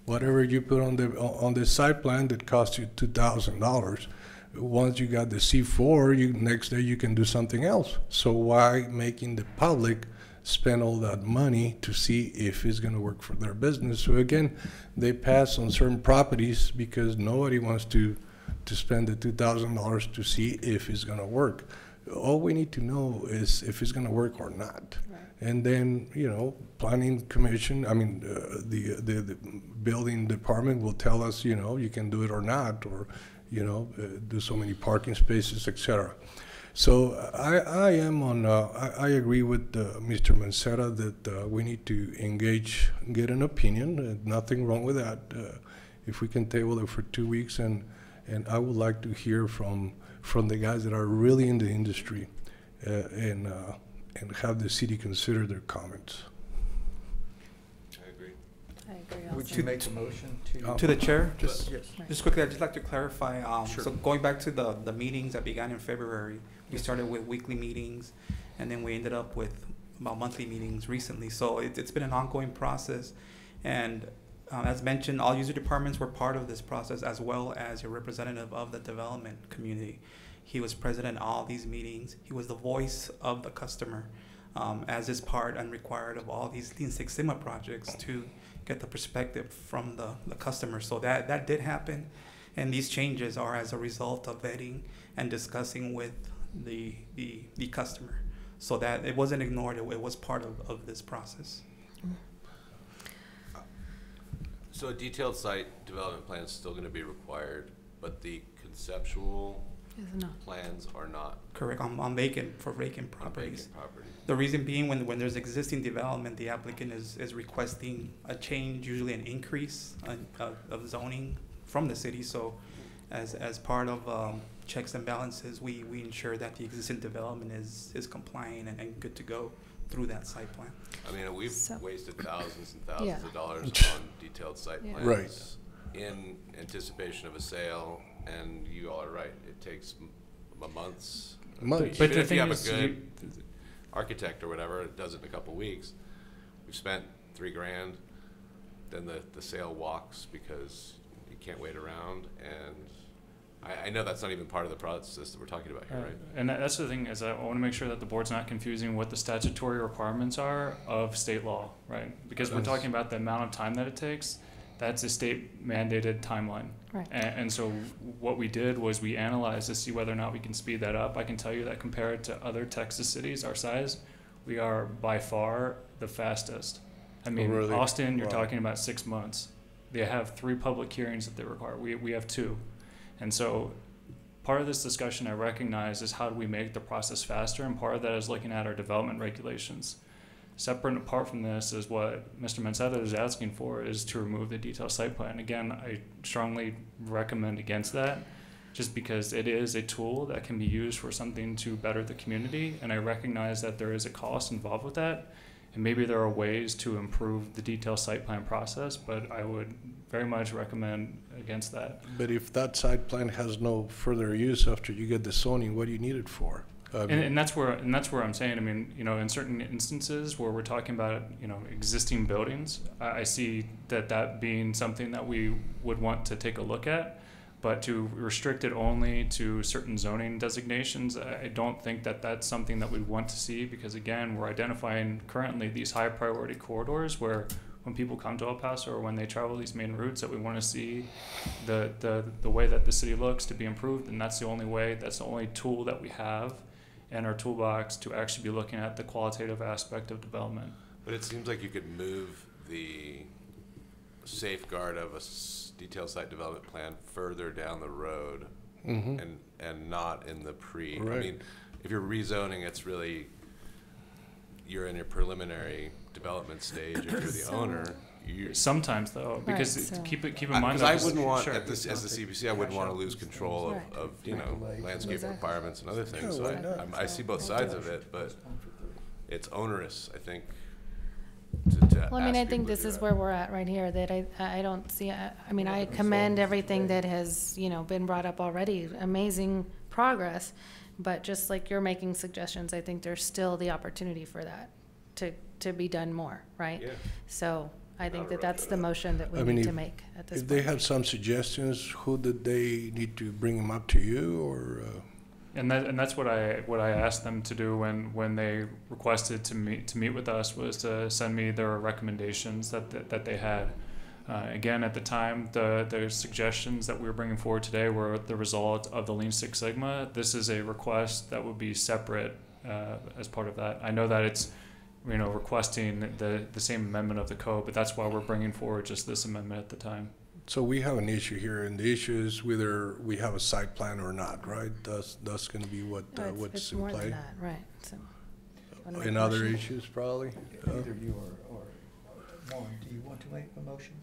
Whatever you put on the site plan that cost you $2,000, once you got the C4, next day you can do something else. So why making the public spend all that money to see if it's going to work for their business? So again, they pass on certain properties because nobody wants to spend the $2,000 to see if it's going to work. All we need to know is if it's going to work or not. Right. And then, you know, planning commission, the building department will tell us, you know, you can do it or not, or, you know, do so many parking spaces, etc. So I agree with Mr. Mancetta that we need to engage, get an opinion. Nothing wrong with that. If we can table it for 2 weeks, and I would like to hear from the guys that are really in the industry, and have the city consider their comments. I agree. Would you make a motion to the chair? Yes. Just quickly, I'd just like to clarify. Sure. So going back to the meetings that began in February, we started with weekly meetings, and then we ended up with about monthly meetings recently. So it's been an ongoing process, and as mentioned, all user departments were part of this process, as well as a representative of the development community. He was present in all these meetings. He was the voice of the customer, as is part and required of all these Lean Six Sigma projects, to get the perspective from the customer. So that did happen, and these changes are as a result of vetting and discussing with the customer. So that it wasn't ignored, it was part of this process. So a detailed site development plan is still gonna be required, but the conceptual Is not. plans are not. Correct, on vacant, for vacant properties. Vacant property. The reason being, when there's existing development, the applicant is requesting a change, usually an increase of zoning from the city. So as part of checks and balances, we ensure that the existing development is compliant and good to go through that site plan. I mean, we've wasted thousands and thousands Yeah. of dollars on detailed site Yeah. plans. Right. In anticipation of a sale, and you all are right, it takes months. Months. But Even the if you thing have is, a good architect or whatever, it does it in a couple weeks. We've spent $3,000, then the sale walks because you can't wait around, and I know that's not even part of the process that we're talking about here, right? And that's the thing, is I want to make sure that the board's not confusing what the statutory requirements are of state law, right? Because we're talking about the amount of time that it takes. That's a state mandated timeline. Right. And so what we did was we analyzed to see whether or not we can speed that up. I can tell you that compared to other Texas cities our size, we are by far the fastest. I mean, really? Austin, you're Wow. talking about 6 months. They have 3 public hearings that they require. We have 2. And so part of this discussion I recognize is how do we make the process faster, and part of that is looking at our development regulations. Separate and apart from this is what Mr. Mancetta is asking for, is to remove the detailed site plan. Again, I strongly recommend against that, just because it is a tool that can be used for something to better the community, and I recognize that there is a cost involved with that, and maybe there are ways to improve the detailed site plan process, but I would very much recommend against that. But if that site plan has no further use after you get the zoning, what do you need it for? And that's where I'm saying, I mean, you know, in certain instances where we're talking about, you know, existing buildings, I see that being something that we would want to take a look at. But to restrict it only to certain zoning designations, I don't think that that's something that we'd want to see, because again, we're identifying currently these high priority corridors where when people come to El Paso or when they travel these main routes, that we want to see the way that the city looks to be improved, and that's the only way, that's the only tool that we have in our toolbox to actually be looking at the qualitative aspect of development. But it seems like you could move the safeguard of a detailed site development plan further down the road, and not in the pre. Right. I mean, if you're rezoning, it's really, you're in your preliminary development stage. If you're the owner, you sometimes though, because Right, so- keep in mind I that wouldn't want, sure. at this, as the CBC, I wouldn't want to lose control of you know, landscape Exactly. requirements and other things. Yeah, So why not? I see both sides of it, but it's onerous, I think, to Well, I mean, ask I think people to this do is that. where we're at right here, that I don't see, I mean, I commend everything that has, you know, been brought up already, amazing progress. But just like you're making suggestions, I think there's still the opportunity for that to be done more, right? Yeah. So I think Not that a that's rush the at all. motion that we I mean, need to if- make at this If point. they have some suggestions, who did they need to bring them up to you, or? And that's what I asked them to do when they requested to meet with us, was to send me their recommendations that they had. Again, at the time, the suggestions that we were bringing forward today were the result of the Lean Six Sigma. This is a request that would be separate as part of that. I know that it's, you know, requesting the same amendment of the code, but that's why we're bringing forward just this amendment at the time. So we have an issue here, and the issue is whether we have a site plan or not, right? That's going to be No, what's it's in more play. than that, right, so. Wanna make And a other motion? issues, probably. Either you or Juan, do you want to make a motion?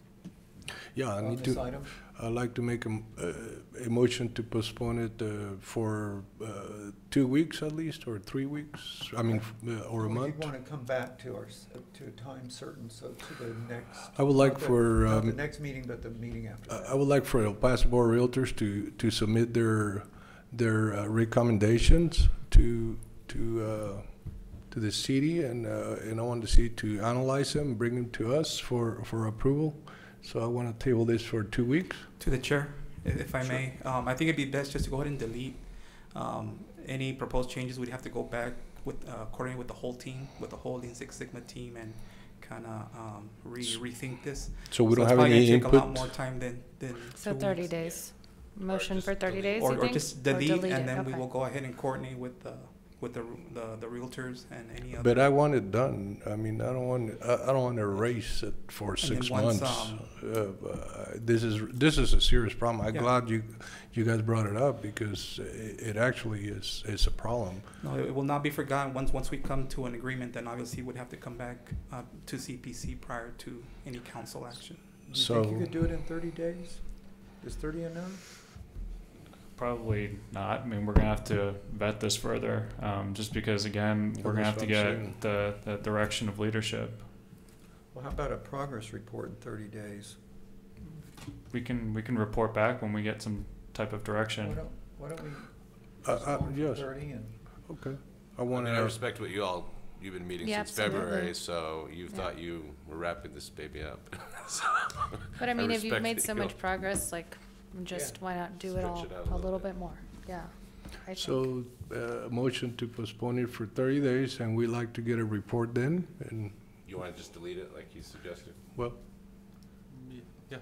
Yeah, I on need this to. item? I'd like to make a motion to postpone it for 2 weeks at least, or 3 weeks. I mean, or a month. We want to come back to to a time certain, so to the next. I would like not the- for, not the next meeting, but the meeting after that. I would like for El Paso Board of Realtors to submit their recommendations to the city, and I want the city to analyze them, bring them to us for approval. So I want to table this for 2 weeks. To the chair, if I may, I think it'd be best just to go ahead and delete any proposed changes. We'd have to go back with coordinate with the whole team, with the whole Lean Six Sigma team, and kind of rethink this. So we don't it's have probably any gonna take a lot input? more time than So 2 30 weeks. days. Motion for 30 days, Or you think? just delete, and it, then we okay. will go ahead and coordinate with with the realtors and any other. But I want it done. I mean, I don't want to erase it for And 6 then once, months. This is a serious problem. I'm Yeah. glad you guys brought it up because it actually is a problem. No, it will not be forgotten. Once we come to an agreement, then obviously we'd have to come back to CPC prior to any council action. Do you think you could do it in 30 days? Is 30 enough? Probably not. I mean, we're gonna have to vet this further, just because again, we're gonna have to get the direction of leadership. Well, how about a progress report in 30 days? We can report back when we get some type of direction. Why don't we just go for yes. 30 and Okay. I respect what you've been meeting Yeah, since absolutely. February, so you Yeah. thought you were wrapping this baby up. So, But I mean, if you've respect made that so you much progress, like, just why not do it all Stretch it out a little bit more? Yeah. I think. So, motion to postpone it for 30 days, and we'd like to get a report then, and, You want to just delete it like you suggested? well, Yeah.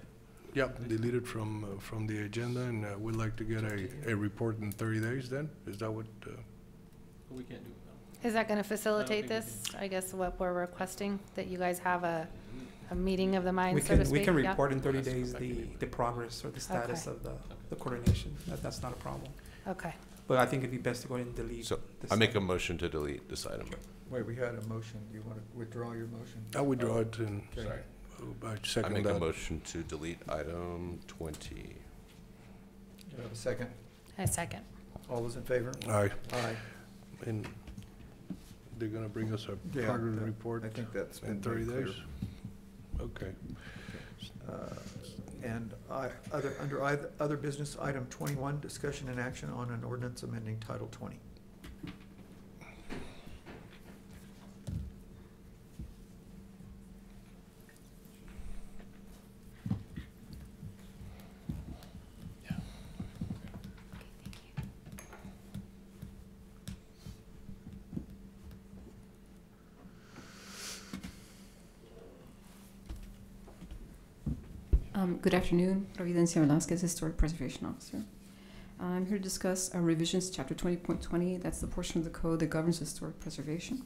yeah, delete it from the agenda, and we'd like to get a report in 30 days then? Is that what, We can't do it now. Is that going to facilitate this? I guess what we're requesting, that you guys have a meeting of the minds, so to speak? We can Yeah? report in 30 days the progress or the status Okay. of the coordination. That's not a problem. Okay. But I think it'd be best to go ahead and delete. So this I make a item. motion to delete this item. Wait, we had a motion. Do you want to withdraw your motion? I withdraw it and, Okay. Sorry. I I second make a that. motion to delete item 20. Do you have a second? I second. All those in favor? Aye. Aye. And they're gonna bring us a Yeah, progress that- report I think that's in been 30 made days? Okay. And under other business, item 21, discussion and action on an ordinance amending Title 20. Good afternoon, Providencia Velasquez, Historic Preservation Officer. I'm here to discuss our revisions to Chapter 20.20. That's the portion of the code that governs historic preservation.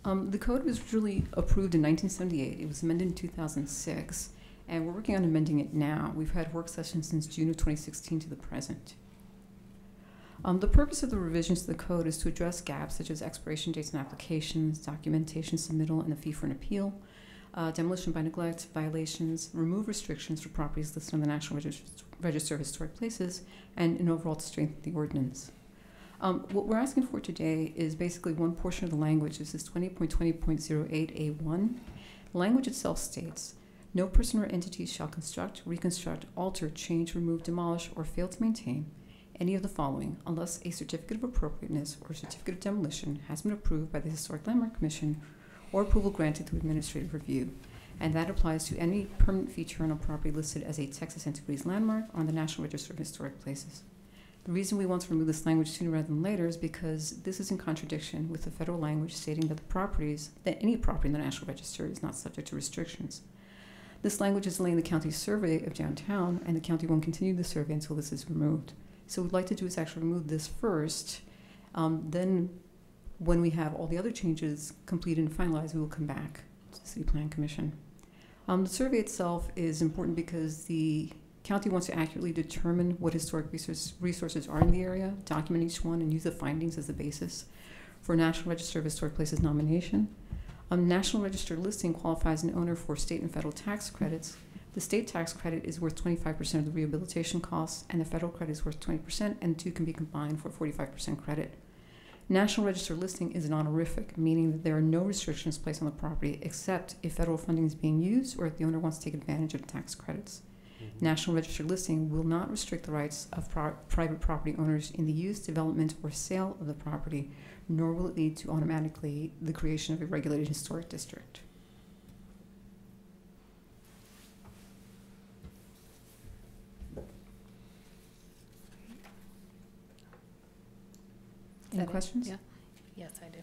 The code was originally approved in 1978. It was amended in 2006, and we're working on amending it now. We've had work sessions since June of 2016 to the present. The purpose of the revisions to the code is to address gaps such as expiration dates and applications, documentation submittal, and the fee for an appeal, demolition by neglect, violations, remove restrictions for properties listed on the National Register of Historic Places, and an overall to strengthen the ordinance. What we're asking for today is basically one portion of the language. This is 20.20.08A1. The language itself states, no person or entity shall construct, reconstruct, alter, change, remove, demolish, or fail to maintain any of the following unless a certificate of appropriateness or certificate of demolition has been approved by the Historic Landmark Commission or approval granted through administrative review. And that applies to any permanent feature on a property listed as a Texas Antiquities Landmark on the National Register of Historic Places. The reason we want to remove this language sooner rather than later is because this is in contradiction with the federal language stating that any property in the National Register is not subject to restrictions. This language is laying the county's survey of downtown, and the county won't continue the survey until this is removed. So what we'd like to do is actually remove this first. Then when we have all the other changes completed and finalized, we will come back to the City Plan Commission. The survey itself is important because the county wants to accurately determine what historic resources are in the area, document each one, and use the findings as the basis for National Register of Historic Places nomination. National Register listing qualifies an owner for state and federal tax credits. The state tax credit is worth 25% of the rehabilitation costs, and the federal credit is worth 20%, and the two can be combined for 45% credit. National Register listing is an honorific, meaning that there are no restrictions placed on the property except if federal funding is being used or if the owner wants to take advantage of the tax credits. National Register listing will not restrict the rights of private property owners in the use, development, or sale of the property, nor will it lead to automatically the creation of a regulated historic district. Any questions? Yeah. Yes, I do.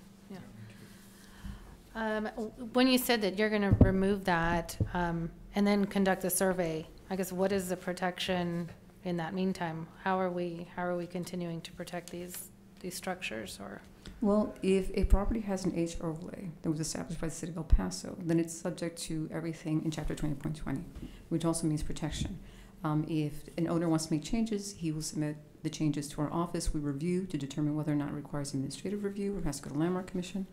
Yeah. When you said that you're going to remove that and then conduct a survey, I guess what is the protection in that meantime? How are we continuing to protect these structures, or? Well, if a property has an H overlay that was established by the city of El Paso, then it's subject to everything in chapter 20.20, which also means protection. If an owner wants to make changes, he will submit the changes to our office. We review to determine whether or not it requires administrative review or has to go to Landmark Commission.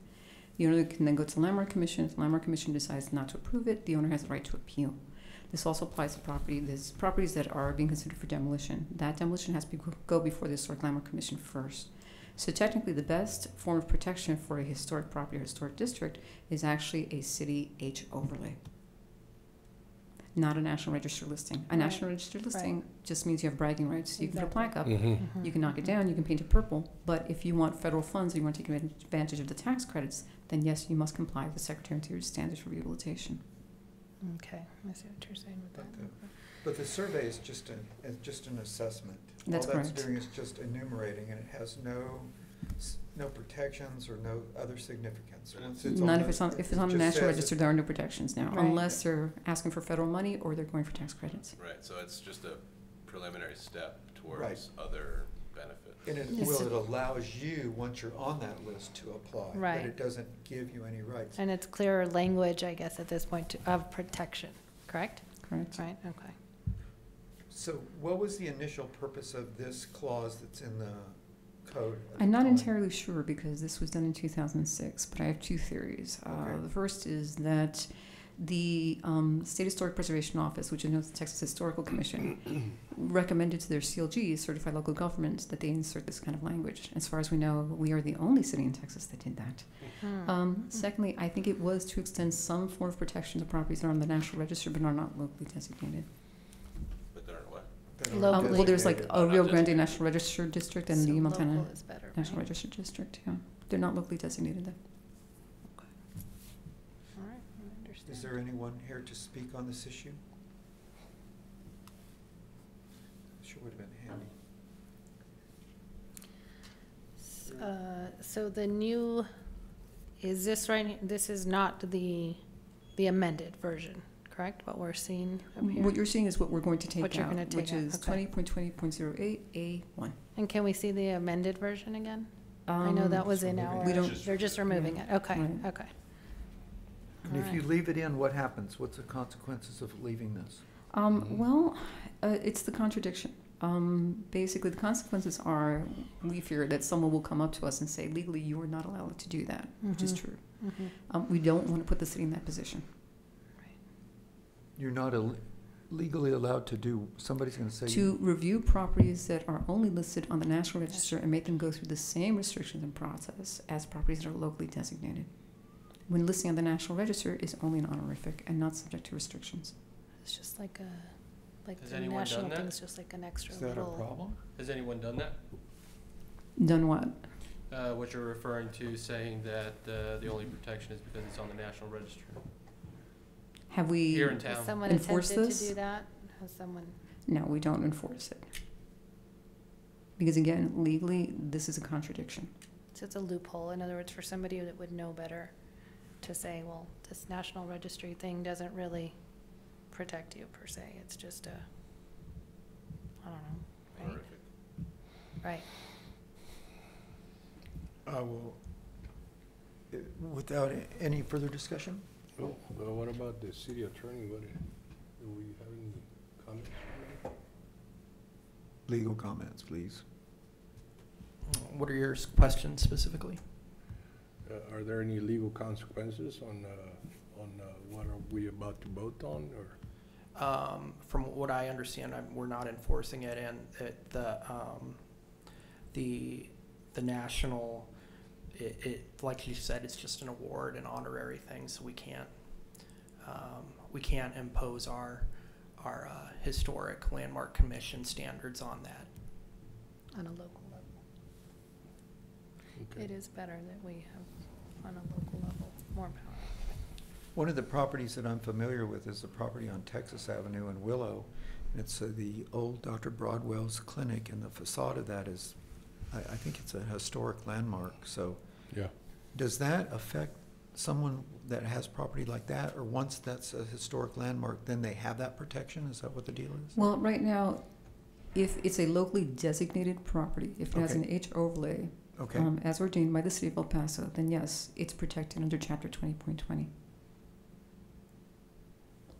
The owner can then go to the Landmark Commission. If the Landmark Commission decides not to approve it, the owner has the right to appeal. This also applies to properties that are being considered for demolition. That demolition has to go before the Historic Landmark Commission first. So technically, the best form of protection for a historic property or historic district is actually a city H overlay, not a National Register listing. A National Register listing just means you have bragging rights. You can put a plaque up, you can knock it down, you can paint it purple, but if you want federal funds or you want to take advantage of the tax credits, then yes, you must comply with the Secretary of Interior's standards for rehabilitation. Okay, I see what you're saying with that. But the survey is just an assessment. That's All correct. that's doing is just enumerating, and it has no protections or no other significance. Once it's None on if it's on the- if it's it on the just National says Register, it- there are no protections now, Right. unless they're asking for federal money or they're going for tax credits. Right, so it's just a preliminary step towards Right. other benefits. And it allows you, once you're on that list, to apply. Right. But it doesn't give you any rights. And it's clearer language, I guess, at this point of protection, correct? Correct. Right, okay. So what was the initial purpose of this clause that's in the code? at the I'm not time? entirely sure because this was done in 2006, but I have two theories. Okay. The first is that the State Historic Preservation Office, which is the Texas Historical Commission, recommended to their CLGs, certified local governments, that they insert this kind of language. As far as we know, we are the only city in Texas that did that. Secondly, I think it was to extend some form of protection to properties that are on the National Register but are not locally designated. But they're what? Locally. Well, there's like designated. a Oh, not Rio Grande designated. National Register District and So the Montana local is better, National right? Register District. Yeah, they're not locally designated though. All right, I understand. Is there anyone here to speak on this issue? Sure would have been handy. So the new, is this right, this is not the amended version, correct? What we're seeing up here? What you're seeing is what we're going to What take you're out, gonna take which out, is okay. 20.20.08A1. And can we see the amended version again? I know that was in our, We don't- they're just removing it, okay, Right. okay. And if you leave it in, what happens? What's the consequences of leaving this? Well, it's the contradiction. Basically, the consequences are we fear that someone will come up to us and say, legally, you are not allowed to do that, which is Mhm. true. Mhm. We don't want to put the city in that position. You're not legally allowed to do, somebody's going to say. To review properties that are only listed on the National Register and make them go through the same restrictions and process as properties that are locally designated. When listing on the National Register is only an honorific and not subject to restrictions. It's just like like Has the anyone national done that? thing's just like an extra Is that a little. problem? Has anyone done that? Done what? What you're referring to, saying that the only protection is because it's on the National Register. Have we Here in Has town. someone enforced attempted this? to do that? Has someone? No, we don't enforce it. Because again, legally, this is a contradiction. So it's a loophole, in other words, for somebody that would know better to say, well, this national registry thing doesn't really protect you per se, it's just a, I don't know, right? Horrific. Right. Well, without any further discussion? Well, what about the city attorney? Do we have any comments? Legal comments, please. What are your questions specifically? Are there any legal consequences on what are we about to vote on, or? From what I understand, we're not enforcing it, and the national, it like you said, it's just an award, an honorary thing, so we can't impose our historic landmark commission standards on that. On a local level. Okay. It is better that we have, on a local level, more power. One of the properties that I'm familiar with is the property on Texas Avenue in Willow. And it's the old Dr. Broadwell's clinic, and the facade of that is, I think it's a historic landmark. So Yeah. does that affect someone that has property like that? Or once that's a historic landmark, then they have that protection? Is that what the deal is? Well, right now, If it's a locally designated property, if it has an Okay. H overlay, Okay. as ordained by the city of El Paso, then yes, it's protected under chapter 20.20.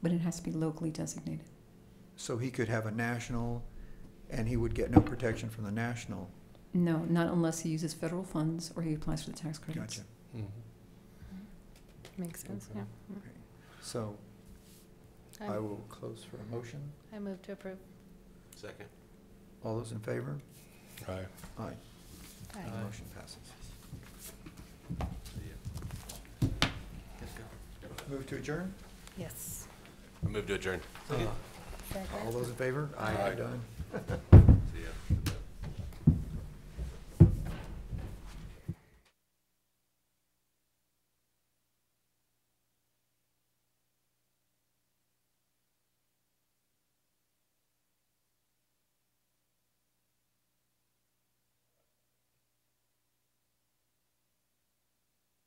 But it has to be locally designated. So he could have a national, and he would get no protection from the national. No, not unless he uses federal funds or he applies for the tax credits. Gotcha. Makes sense, Okay. yeah. Okay. So I will close for a motion. I move to approve. Second. All those in favor? Aye. Aye. Aye. The motion passes. Move to adjourn? Yes. I move to adjourn. All those in favor? Aye. Done. See ya.